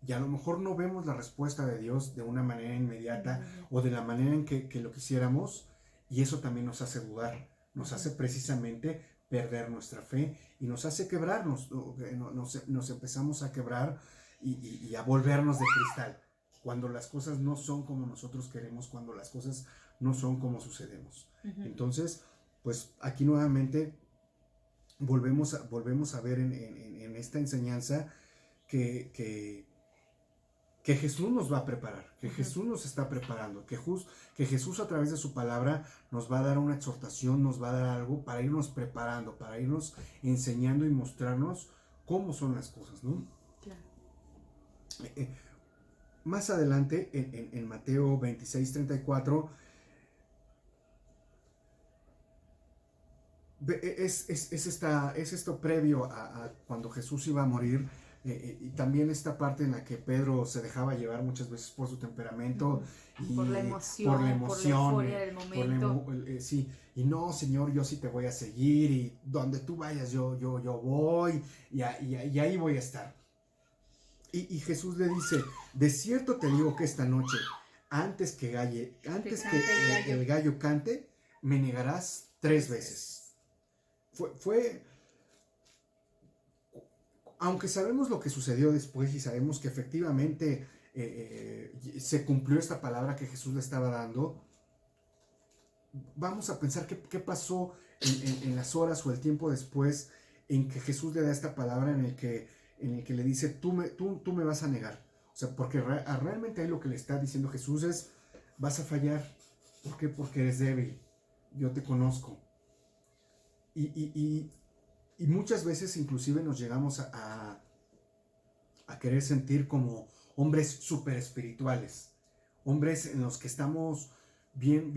S1: Y a lo mejor no vemos la respuesta de Dios de una manera inmediata o de la manera en que lo quisiéramos, y eso también nos hace dudar, nos hace precisamente perder nuestra fe y nos hace quebrarnos, nos empezamos a quebrar y a volvernos de cristal, cuando las cosas no son como nosotros queremos, cuando las cosas no son como sucedemos. Entonces, pues aquí nuevamente volvemos a ver en esta enseñanza que Jesús nos va a preparar, que Jesús nos está preparando, que Jesús a través de su palabra nos va a dar una exhortación, nos va a dar algo para irnos preparando, para irnos enseñando y mostrarnos cómo son las cosas, ¿no?
S2: Claro.
S1: Más adelante, en Mateo 26:34, es esto previo a cuando Jesús iba a morir. Y también esta parte en la que Pedro se dejaba llevar muchas veces por su temperamento y
S2: por la emoción, por la euforia del momento.
S1: Sí, y no, Señor, yo sí te voy a seguir, y donde tú vayas yo voy, y ahí voy a estar. Y Jesús le dice, de cierto te digo que esta noche, antes que el gallo cante, me negarás 3 veces. Aunque sabemos lo que sucedió después y sabemos que efectivamente se cumplió esta palabra que Jesús le estaba dando, vamos a pensar qué pasó en las horas o el tiempo después en que Jesús le da esta palabra, en el que le dice, tú me vas a negar. O sea, porque realmente ahí lo que le está diciendo Jesús es, vas a fallar. ¿Por qué? Porque eres débil. Yo te conozco. Y muchas veces inclusive nos llegamos a querer sentir como hombres súper espirituales, hombres en los que estamos bien,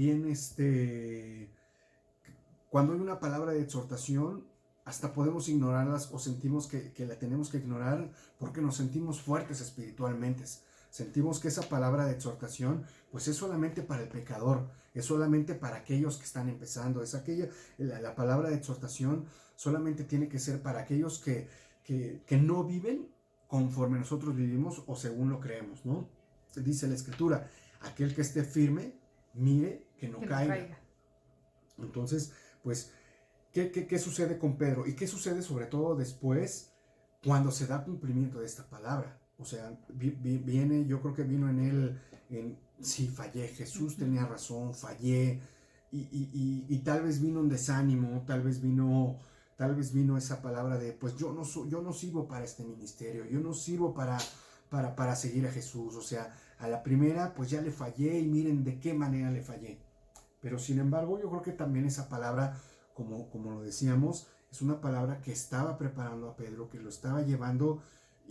S1: cuando hay una palabra de exhortación, hasta podemos ignorarlas o sentimos que la tenemos que ignorar porque nos sentimos fuertes espiritualmente. Sentimos que esa palabra de exhortación pues es solamente para el pecador, es solamente para aquellos que están empezando, la palabra de exhortación solamente tiene que ser para aquellos que no viven conforme nosotros vivimos o según lo creemos, ¿no? Dice la Escritura, aquel que esté firme, mire que no caiga. Entonces, pues, ¿qué sucede con Pedro? ¿Y qué sucede sobre todo después cuando se da cumplimiento de esta palabra? O sea, viene, yo creo que vino en él, sí, fallé, Jesús tenía razón, fallé, y tal vez vino un desánimo, tal vez vino esa palabra de, pues yo no sirvo para este ministerio, yo no sirvo para seguir a Jesús. O sea, a la primera pues ya le fallé y miren de qué manera le fallé. Pero sin embargo yo creo que también esa palabra, como lo decíamos, es una palabra que estaba preparando a Pedro, que lo estaba llevando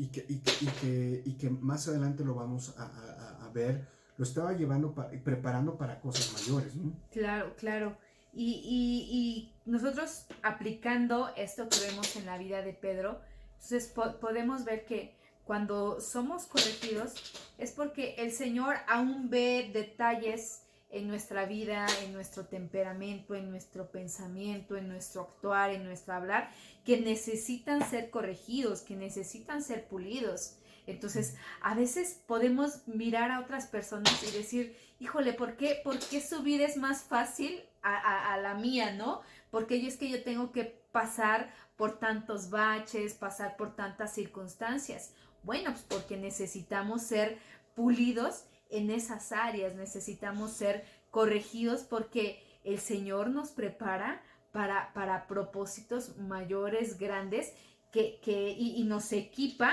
S1: y que más adelante lo vamos a ver, lo estaba llevando y preparando para cosas mayores, ¿no?
S2: Claro. Y nosotros aplicando esto que vemos en la vida de Pedro, entonces podemos ver que cuando somos corregidos es porque el Señor aún ve detalles en nuestra vida, en nuestro temperamento, en nuestro pensamiento, en nuestro actuar, en nuestro hablar, que necesitan ser corregidos, que necesitan ser pulidos. Entonces, a veces podemos mirar a otras personas y decir, híjole, ¿por qué su vida es más fácil a la mía, no? Porque es que yo tengo que pasar por tantos baches, pasar por tantas circunstancias. Bueno, pues porque necesitamos ser pulidos en esas áreas, necesitamos ser corregidos porque el Señor nos prepara para propósitos mayores, grandes, y nos equipa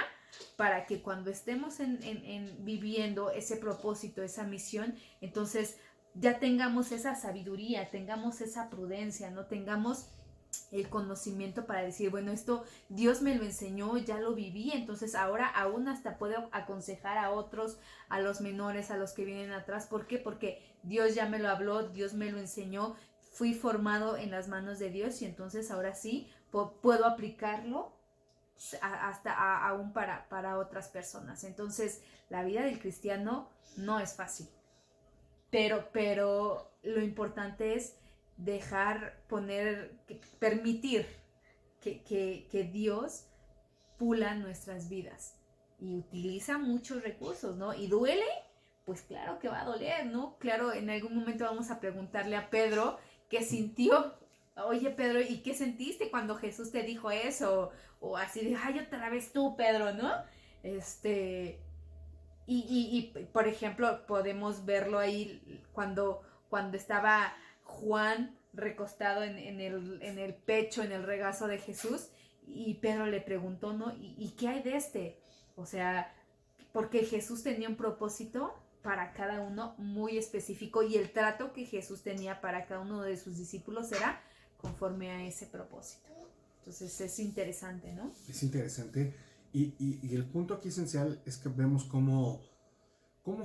S2: para que cuando estemos viviendo ese propósito, esa misión, entonces ya tengamos esa sabiduría, tengamos esa prudencia, no tengamos el conocimiento para decir, bueno, esto Dios me lo enseñó, ya lo viví, entonces ahora aún hasta puedo aconsejar a otros, a los menores, a los que vienen atrás. ¿Por qué? Porque Dios ya me lo habló, Dios me lo enseñó, fui formado en las manos de Dios y entonces ahora sí puedo aplicarlo hasta aún para otras personas. Entonces la vida del cristiano no es fácil, pero lo importante es permitir que Dios pula nuestras vidas y utiliza muchos recursos, ¿no? Y duele, pues claro que va a doler, ¿no? Claro, en algún momento vamos a preguntarle a Pedro qué sintió. Oye, Pedro, ¿y qué sentiste cuando Jesús te dijo eso? O así de, ay, otra vez tú, Pedro, ¿no? Y por ejemplo, podemos verlo ahí cuando estaba Juan recostado en el pecho, en el regazo de Jesús, y Pedro le preguntó, ¿no? ¿Y qué hay de este? O sea, porque Jesús tenía un propósito para cada uno muy específico, y el trato que Jesús tenía para cada uno de sus discípulos era conforme a ese propósito. Entonces es interesante, ¿no?
S1: Es interesante. Y el punto aquí esencial es que vemos cómo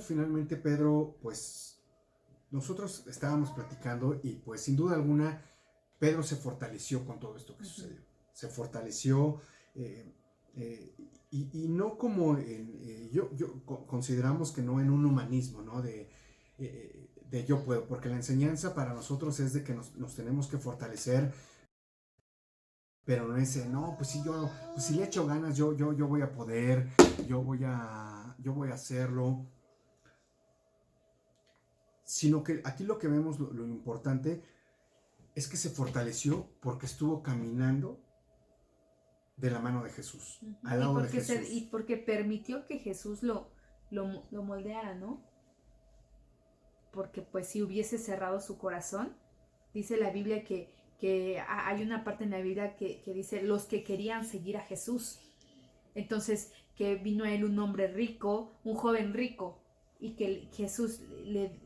S1: finalmente Pedro, pues nosotros estábamos platicando y pues sin duda alguna Pedro se fortaleció con todo esto que sucedió. Se fortaleció y no como consideramos que no en un humanismo, ¿no? De yo puedo, porque la enseñanza para nosotros es de que nos tenemos que fortalecer, pero no es, no, pues si le echo ganas, yo voy a poder, yo voy a hacerlo. Sino que aquí lo que vemos, lo importante es que se fortaleció porque estuvo caminando de la mano de Jesús, al lado de Jesús.
S2: Y porque permitió que Jesús lo moldeara, ¿no? Porque pues si hubiese cerrado su corazón, dice la Biblia que hay una parte en la Biblia que dice los que querían seguir a Jesús. Entonces, que vino a él un hombre rico, un joven rico, y que Jesús,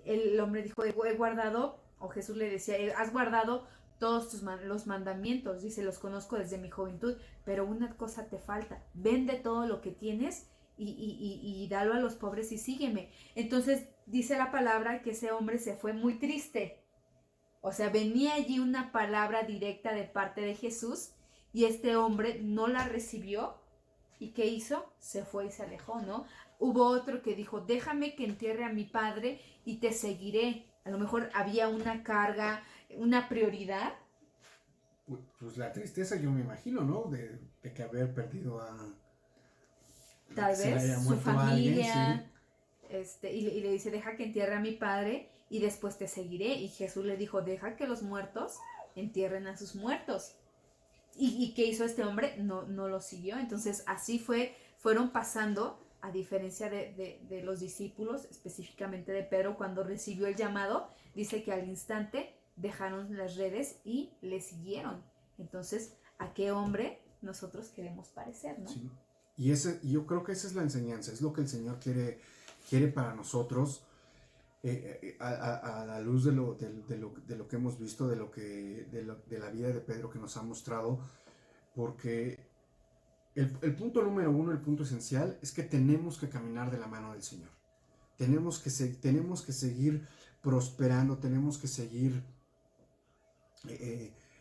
S2: el hombre dijo, he guardado, o Jesús le decía, has guardado todos los mandamientos, dice, los conozco desde mi juventud, pero una cosa te falta, vende todo lo que tienes y dalo a los pobres y sígueme. Entonces dice la palabra que ese hombre se fue muy triste, o sea, venía allí una palabra directa de parte de Jesús, y este hombre no la recibió. ¿Y qué hizo? Se fue y se alejó, ¿no? Hubo otro que dijo, déjame que entierre a mi padre y te seguiré. A lo mejor había una carga, una prioridad.
S1: Pues la tristeza, yo me imagino, ¿no? De que haber perdido a...
S2: Tal vez su familia. Alguien, sí. Y le dice, deja que entierre a mi padre y después te seguiré. Y Jesús le dijo, deja que los muertos entierren a sus muertos. ¿Y qué hizo este hombre? No lo siguió. Entonces así fueron pasando, a diferencia de los discípulos, específicamente de Pedro, cuando recibió el llamado, dice que al instante dejaron las redes y le siguieron. Entonces, ¿a qué hombre nosotros queremos parecer, no?
S1: Sí. Y yo creo que esa es la enseñanza, es lo que el Señor quiere para nosotros. A la luz de lo que hemos visto, de la vida de Pedro que nos ha mostrado, porque el punto número uno, el punto esencial, es que tenemos que caminar de la mano del Señor. Tenemos que seguir prosperando, tenemos que seguir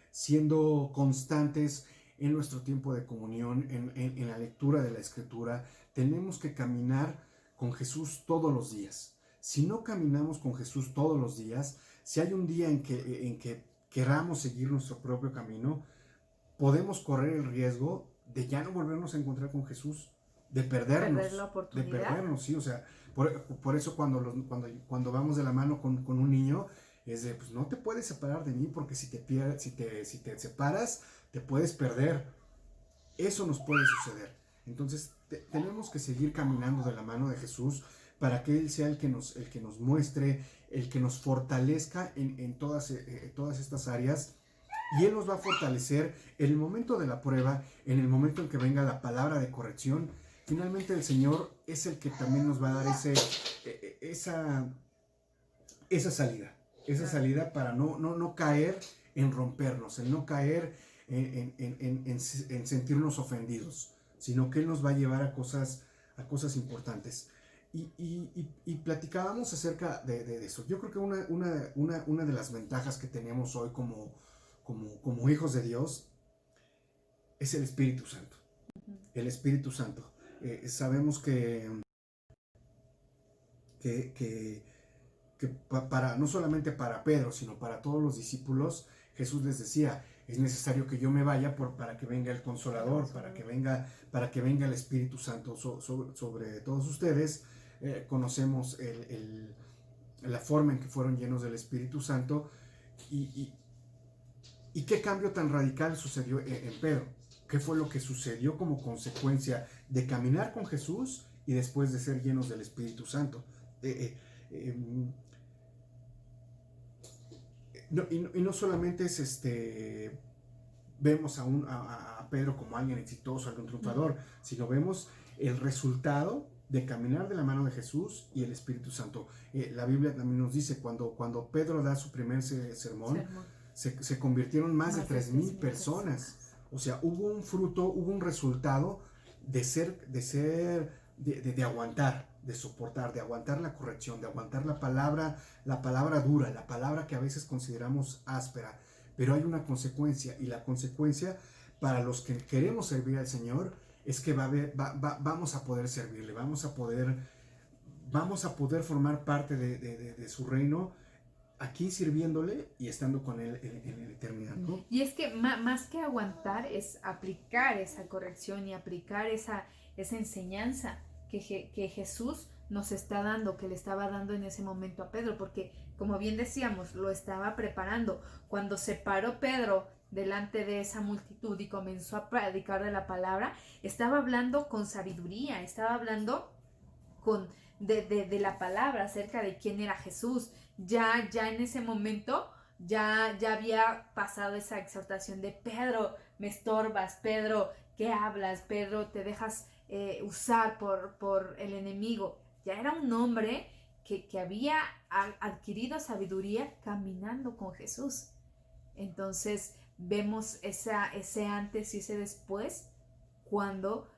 S1: siendo constantes en nuestro tiempo de comunión, en la lectura de la Escritura. Tenemos que caminar con Jesús todos los días. Si no caminamos con Jesús todos los días, si hay un día en que queramos seguir nuestro propio camino, podemos correr el riesgo de ya no volvernos a encontrar con Jesús, de perdernos.
S2: Perder la oportunidad.
S1: De perdernos, sí, o sea, por eso cuando vamos de la mano con un niño, es de, pues no te puedes separar de mí, porque si te separas, te puedes perder. Eso nos puede suceder. Entonces, tenemos que seguir caminando de la mano de Jesús, para que Él sea el que nos muestre, el que nos fortalezca en todas estas áreas. Y Él nos va a fortalecer en el momento de la prueba, en el momento en que venga la palabra de corrección. Finalmente el Señor es el que también nos va a dar esa salida para no caer en rompernos, en no caer en sentirnos ofendidos, sino que Él nos va a llevar a cosas importantes. Y platicábamos acerca de eso. Yo creo que una de las ventajas que tenemos hoy como hijos de Dios es el Espíritu Santo. El Espíritu Santo. Sabemos que para, no solamente para Pedro, sino para todos los discípulos, Jesús les decía, es necesario que yo me vaya para que venga el Consolador, para que venga el Espíritu Santo sobre todos ustedes. Conocemos la forma en que fueron llenos del Espíritu Santo y qué cambio tan radical sucedió en Pedro. ¿Qué fue lo que sucedió como consecuencia de caminar con Jesús y después de ser llenos del Espíritu Santo? No solamente es vemos a Pedro como alguien exitoso, alguien triunfador, sino vemos el resultado de caminar de la mano de Jesús y el Espíritu Santo. La Biblia también nos dice, cuando Pedro da su primer sermón, se convirtieron más de 3,000 personas. O sea, hubo un fruto, hubo un resultado de aguantar, de soportar, de aguantar la corrección, de aguantar la palabra dura, la palabra que a veces consideramos áspera. Pero hay una consecuencia, y la consecuencia para los que queremos servir al Señor es que vamos a poder servirle, vamos a poder formar parte de su reino aquí sirviéndole y estando con Él en la eternidad, ¿no?
S2: Y es que más que aguantar es aplicar esa corrección y aplicar esa enseñanza que Jesús nos está dando, que le estaba dando en ese momento a Pedro, porque como bien decíamos, lo estaba preparando. Cuando se paró Pedro delante de esa multitud y comenzó a predicar de la palabra, estaba hablando con sabiduría, estaba hablando de la palabra acerca de quién era Jesús. Ya en ese momento ya había pasado esa exhortación de Pedro, me estorbas, Pedro, ¿qué hablas? Pedro, te dejas usar por el enemigo. Ya era un hombre que había adquirido caminando con Jesús. Entonces vemos ese antes y ese después cuando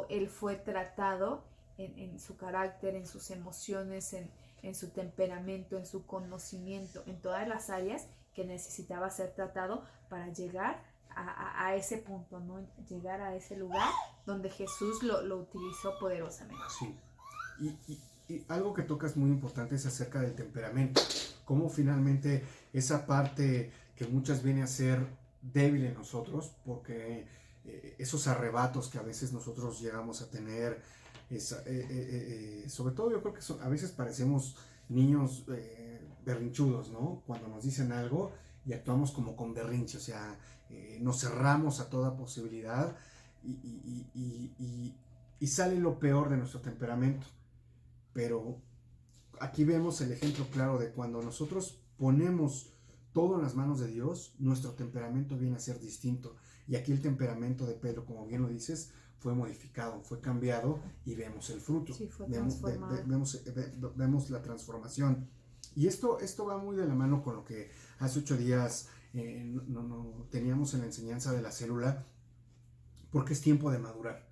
S2: él fue tratado en su carácter, en sus emociones, en su temperamento, en su conocimiento, en todas las áreas que necesitaba ser tratado para llegar a ese punto, ¿no? Llegar a ese lugar donde Jesús lo utilizó poderosamente.
S1: Sí. Y algo que tocas muy importante es acerca del temperamento. Cómo finalmente esa parte que muchas viene a ser débil en nosotros, porque esos arrebatos que a veces nosotros llegamos a tener, sobre todo yo creo que a veces parecemos niños berrinchudos, ¿no? Cuando nos dicen algo y actuamos como con berrinche, o sea, nos cerramos a toda posibilidad y sale lo peor de nuestro temperamento. Pero aquí vemos el ejemplo claro de cuando nosotros ponemos todo en las manos de Dios, nuestro temperamento viene a ser distinto. Y aquí el temperamento de Pedro, como bien lo dices, fue modificado, fue cambiado y vemos el fruto.
S2: Sí, fue transformado.
S1: Vemos la transformación. Y esto va muy de la mano con lo que hace 8 días teníamos en la enseñanza de la célula, porque es tiempo de madurar.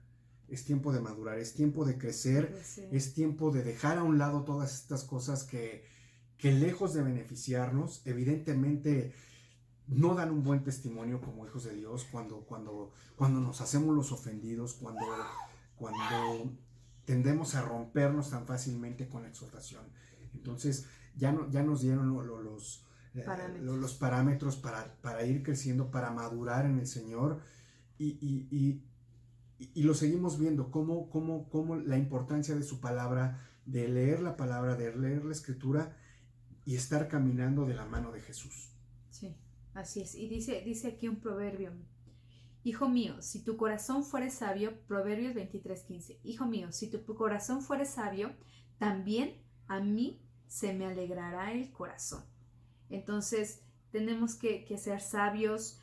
S1: Es tiempo de madurar, es tiempo de crecer, es tiempo de dejar a un lado todas estas cosas que lejos de beneficiarnos, evidentemente no dan un buen testimonio como hijos de Dios cuando nos hacemos los ofendidos, cuando tendemos a rompernos tan fácilmente con la exhortación. Entonces ya nos dieron los parámetros para ir creciendo, para madurar en el Señor y lo seguimos viendo, cómo la importancia de su palabra, de leer la palabra, de leer la escritura y estar caminando de la mano de Jesús.
S2: Sí, así es. Y dice aquí un proverbio: hijo mío, si tu corazón fuere sabio, Proverbios 23:15, hijo mío, si tu corazón fuere sabio, también a mí se me alegrará el corazón. Entonces tenemos que ser sabios,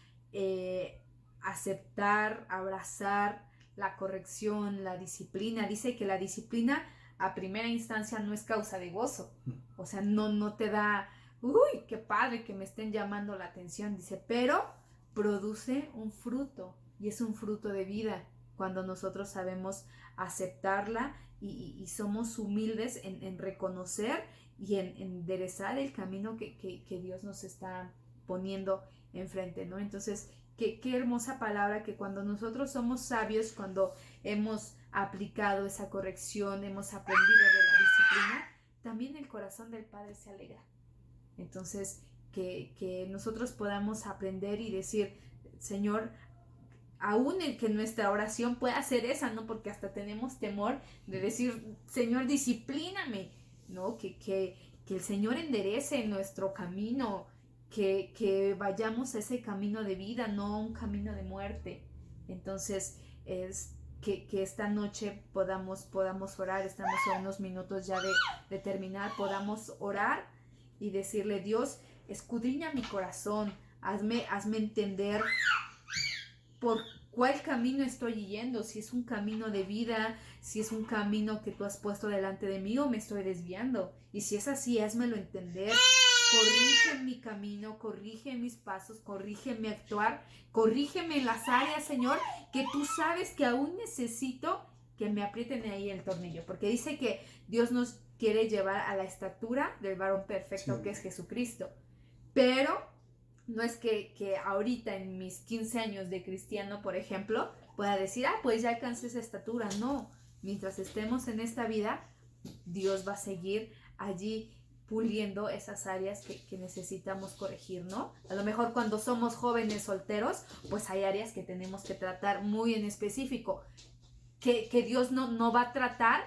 S2: aceptar, abrazar la corrección, la disciplina. Dice que la disciplina a primera instancia no es causa de gozo, o sea, no te da, uy, qué padre que me estén llamando la atención, dice, pero produce un fruto, y es un fruto de vida cuando nosotros sabemos aceptarla y somos humildes en reconocer y en enderezar el camino que Dios nos está poniendo enfrente, ¿no? Entonces, qué hermosa palabra, que cuando nosotros somos sabios, cuando hemos aplicado esa corrección, hemos aprendido de la disciplina, también el corazón del Padre se alegra. Entonces, que nosotros podamos aprender y decir, Señor, aún el que nuestra oración pueda ser esa, ¿no? Porque hasta tenemos temor de decir, Señor, disciplíname, ¿no? Que el Señor enderece nuestro camino, que vayamos a ese camino de vida, no un camino de muerte. Entonces, es que esta noche podamos orar, estamos a unos minutos ya de terminar, podamos orar y decirle, Dios, escudriña mi corazón, hazme entender por cuál camino estoy yendo, si es un camino de vida, si es un camino que tú has puesto delante de mí o me estoy desviando. Y si es así, házmelo entender. Corrige mi camino, corrige mis pasos, corrige mi actuar, corrígeme en las áreas, Señor, que tú sabes que aún necesito que me aprieten ahí el tornillo. Porque dice que Dios nos quiere llevar a la estatura del varón perfecto, que es Jesucristo. Pero no es que ahorita en mis 15 años de cristiano, por ejemplo, pueda decir, pues ya alcancé esa estatura. No, mientras estemos en esta vida, Dios va a seguir allí puliendo esas áreas que necesitamos corregir, ¿no? A lo mejor cuando somos jóvenes solteros, pues hay áreas que tenemos que tratar muy en específico, que Dios no va a tratar,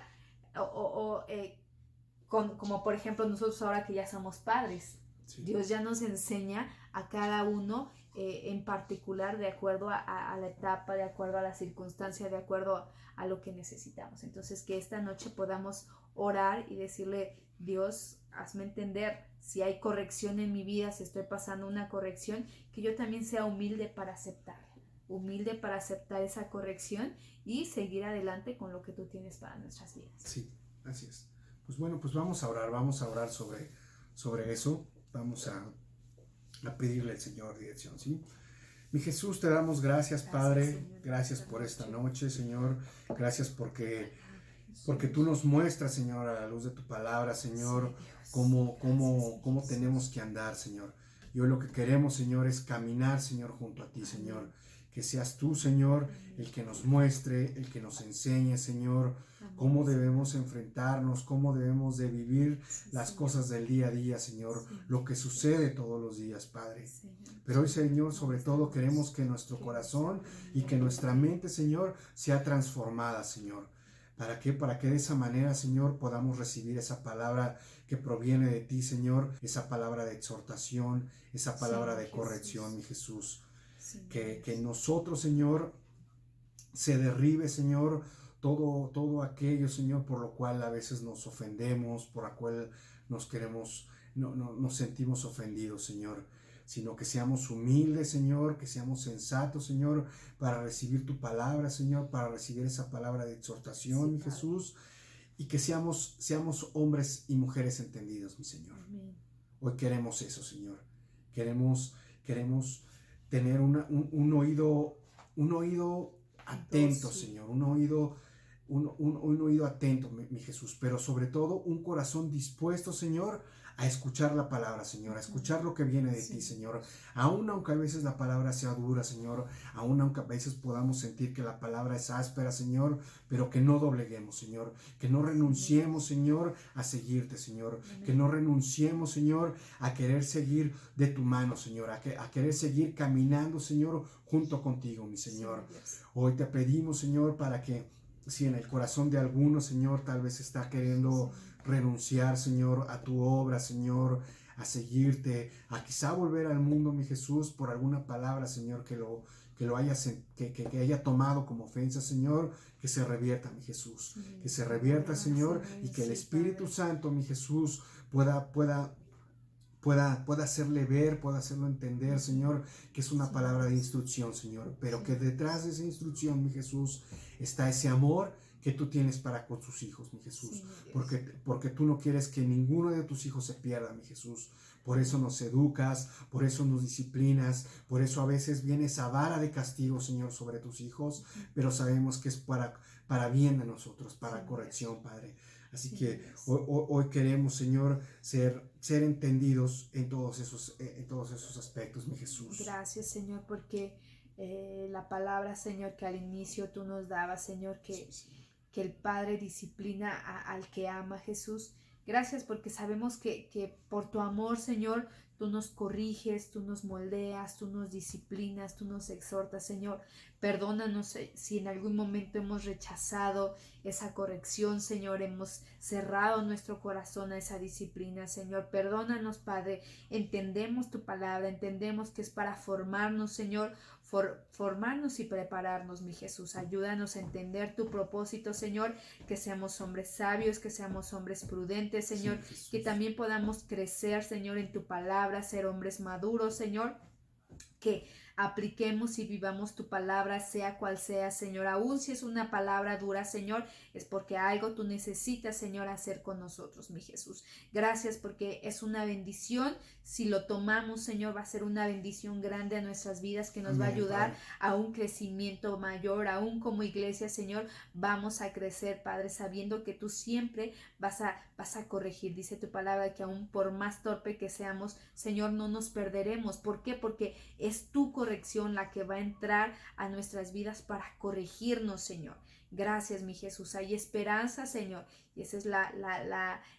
S2: como por ejemplo nosotros ahora que ya somos padres. Sí. Dios ya nos enseña a cada uno en particular de acuerdo a la etapa, de acuerdo a la circunstancia, de acuerdo a lo que necesitamos. Entonces que esta noche podamos orar y decirle, Dios, hazme entender si hay corrección en mi vida, si estoy pasando una corrección, que yo también sea humilde para aceptarla, humilde para aceptar esa corrección y seguir adelante con lo que tú tienes para nuestras vidas.
S1: Sí, así es. Pues bueno, pues vamos a orar sobre eso. Vamos a pedirle al Señor dirección, ¿sí? Mi Jesús, te damos gracias, Padre. Señor, gracias por esta noche, Señor. Gracias porque tú nos muestras, Señor, a la luz de tu palabra, Señor, cómo tenemos que andar, Señor. Y hoy lo que queremos, Señor, es caminar, Señor, junto a ti, Señor. Que seas tú, Señor, el que nos muestre, el que nos enseñe, Señor, cómo debemos enfrentarnos, cómo debemos de vivir las cosas del día a día, Señor, lo que sucede todos los días, Padre. Pero hoy, Señor, sobre todo queremos que nuestro corazón y que nuestra mente, Señor, sea transformada, Señor. ¿Para qué? Para que de esa manera, Señor, podamos recibir esa palabra que proviene de ti, Señor, esa palabra de exhortación, esa palabra de corrección, mi Jesús. Que nosotros, Señor, se derribe, Señor, todo aquello, Señor, por lo cual a veces nos ofendemos, por lo cual nos sentimos ofendidos, Señor, sino que seamos humildes, Señor, que seamos sensatos, Señor, para recibir tu palabra, Señor, para recibir esa palabra de exhortación, mi Jesús, y que seamos hombres y mujeres entendidos, mi Señor. Amén. Hoy queremos eso, Señor. Queremos tener un oído atento, Señor, un oído atento, mi Jesús, pero sobre todo un corazón dispuesto, Señor, a escuchar la palabra, Señor, a escuchar lo que viene de ti, Señor, aun aunque a veces la palabra sea dura, Señor, aun aunque a veces podamos sentir que la palabra es áspera, Señor, pero que no dobleguemos, Señor, que no renunciemos, Señor, a seguirte, Señor, que no renunciemos, Señor, a querer seguir de tu mano, Señor, a querer seguir caminando, Señor, junto contigo, mi Señor. Hoy te pedimos, Señor, para que si en el corazón de alguno, Señor, tal vez está queriendo renunciar, Señor, a tu obra, Señor, a seguirte, a quizá volver al mundo, mi Jesús, por alguna palabra, Señor, que haya tomado como ofensa, Señor, que se revierta, mi Jesús, que se revierta, Señor, y que el Espíritu Santo, mi Jesús, pueda hacerle ver, pueda hacerlo entender, Señor, que es una palabra de instrucción, Señor, pero que detrás de esa instrucción, mi Jesús, está ese amor que tú tienes para con tus hijos, mi Jesús, porque tú no quieres que ninguno de tus hijos se pierda, mi Jesús. Por eso nos educas, por eso nos disciplinas, por eso a veces viene esa vara de castigo, Señor, sobre tus hijos, pero sabemos que es para bien de nosotros, para corrección, Padre. Así que hoy queremos, Señor, ser entendidos en todos esos aspectos, mi Jesús.
S2: Gracias, Señor, porque la palabra, Señor, que al inicio tú nos dabas, Señor, que el Padre disciplina al que ama, Jesús. Gracias porque sabemos que por tu amor, Señor, tú nos corriges, tú nos moldeas, tú nos disciplinas, tú nos exhortas, Señor. Perdónanos si en algún momento hemos rechazado esa corrección, Señor, hemos cerrado nuestro corazón a esa disciplina, Señor. Perdónanos, Padre. Entendemos tu palabra, entendemos que es para formarnos, Señor, formarnos y prepararnos, mi Jesús. Ayúdanos a entender tu propósito, Señor, que seamos hombres sabios, que seamos hombres prudentes, Señor,
S1: Sí,
S2: que también podamos crecer, Señor, en tu palabra, ser hombres maduros, Señor, que apliquemos y vivamos tu palabra, sea cual sea, Señor. Aún si es una palabra dura, Señor, es porque algo tú necesitas, Señor, hacer con nosotros, mi Jesús. Gracias porque es una bendición. Si lo tomamos, Señor, va a ser una bendición grande a nuestras vidas que nos va a ayudar a un crecimiento mayor. Aún como iglesia, Señor, vamos a crecer, Padre, sabiendo que tú siempre vas a corregir. Dice tu palabra que aún por más torpe que seamos, Señor, no nos perderemos. ¿Por qué? Porque es tu corrección la que va a entrar a nuestras vidas para corregirnos, Señor. Gracias, mi Jesús. Hay esperanza, Señor. Y ese es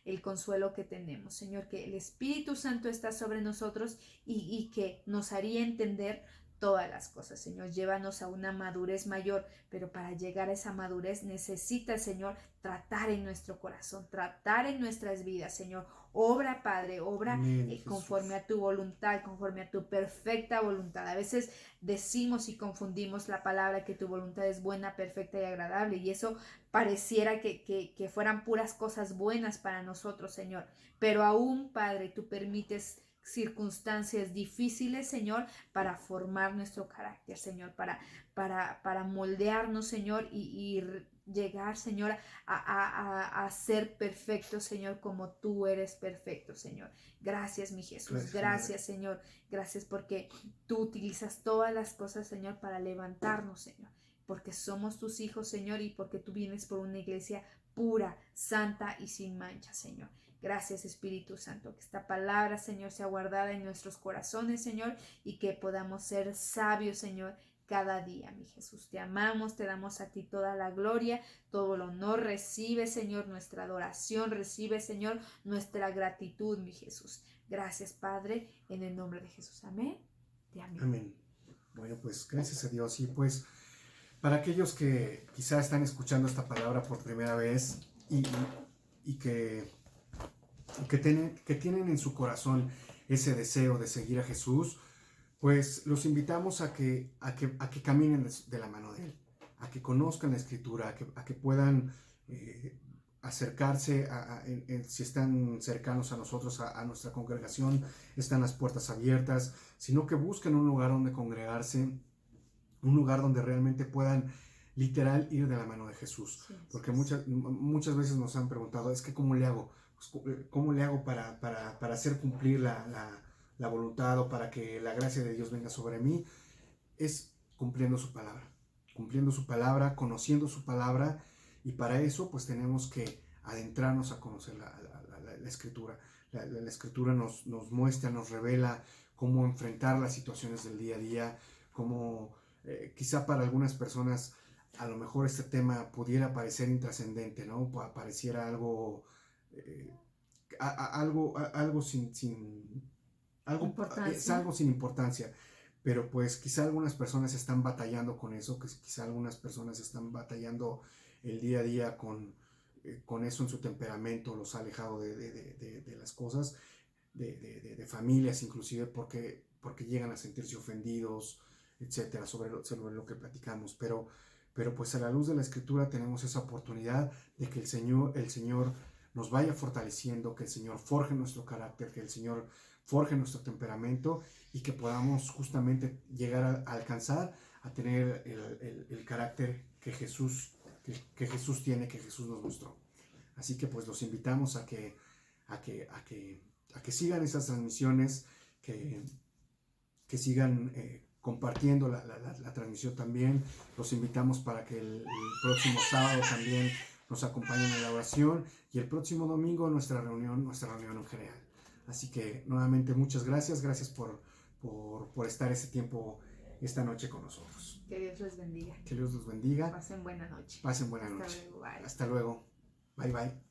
S2: el consuelo que tenemos, Señor, que el Espíritu Santo está sobre nosotros y que nos haría entender todas las cosas, Señor. Llévanos a una madurez mayor, pero para llegar a esa madurez necesita, Señor, tratar en nuestro corazón, tratar en nuestras vidas, Señor. Obra, Padre, obra conforme a tu voluntad, conforme a tu perfecta voluntad. A veces decimos y confundimos la palabra que tu voluntad es buena, perfecta y agradable, y eso pareciera que fueran puras cosas buenas para nosotros, Señor. Pero aún, Padre, tú permites circunstancias difíciles, Señor, para formar nuestro carácter, Señor, para moldearnos, Señor, y llegar, Señor, a ser perfecto, Señor, como tú eres perfecto, Señor. Gracias, mi Jesús. Gracias, Señor. Gracias porque tú utilizas todas las cosas, Señor, para levantarnos, Señor, porque somos tus hijos, Señor, y porque tú vienes por una iglesia pura, santa y sin mancha, Señor. Gracias, Espíritu Santo, que esta palabra, Señor, sea guardada en nuestros corazones, Señor, y que podamos ser sabios, Señor, cada día, mi Jesús. Te amamos, te damos a ti toda la gloria, todo el honor. Recibe, Señor, nuestra adoración, recibe, Señor, nuestra gratitud, mi Jesús. Gracias, Padre, en el nombre de Jesús. Amén. Amén.
S1: Amén. Bueno, pues gracias a Dios. Y pues para aquellos que quizá están escuchando esta palabra por primera vez y que tienen en su corazón ese deseo de seguir a Jesús, pues los invitamos a que caminen de la mano de Él, a que conozcan la Escritura, a que puedan acercarse, si están cercanos a nosotros, a nuestra congregación, están las puertas abiertas, sino que busquen un lugar donde congregarse, un lugar donde realmente puedan literal ir de la mano de Jesús. Sí, porque muchas veces nos han preguntado, es que ¿cómo le hago? ¿Cómo le hago para hacer cumplir la voluntad o para que la gracia de Dios venga sobre mí? Es cumpliendo su palabra, conociendo su palabra, y para eso pues tenemos que adentrarnos a conocer la Escritura. La Escritura nos muestra, nos revela cómo enfrentar las situaciones del día a día, cómo quizá para algunas personas a lo mejor este tema pudiera parecer intrascendente, ¿no? Pareciera algo algo sin importancia, pero pues quizá algunas personas están batallando con eso, que quizá algunas personas están batallando el día a día con eso en su temperamento, los ha alejado de las cosas, de familias inclusive, porque llegan a sentirse ofendidos, etcétera, sobre lo que platicamos, pero pues a la luz de la Escritura tenemos esa oportunidad de que el Señor nos vaya fortaleciendo, que el Señor forje nuestro carácter, que el Señor forje nuestro temperamento, y que podamos justamente llegar a alcanzar a tener el carácter que Jesús tiene, que Jesús nos mostró. Así que pues los invitamos a que sigan esas transmisiones, que sigan compartiendo la transmisión también. Los invitamos para que el próximo sábado también nos acompañen en la oración, y el próximo domingo nuestra reunión en general. Así que nuevamente muchas gracias por estar ese tiempo esta noche con nosotros.
S2: Que Dios les bendiga.
S1: Que Dios los bendiga.
S2: Pasen buena noche.
S1: Pasen buena noche. Hasta luego. Bye bye.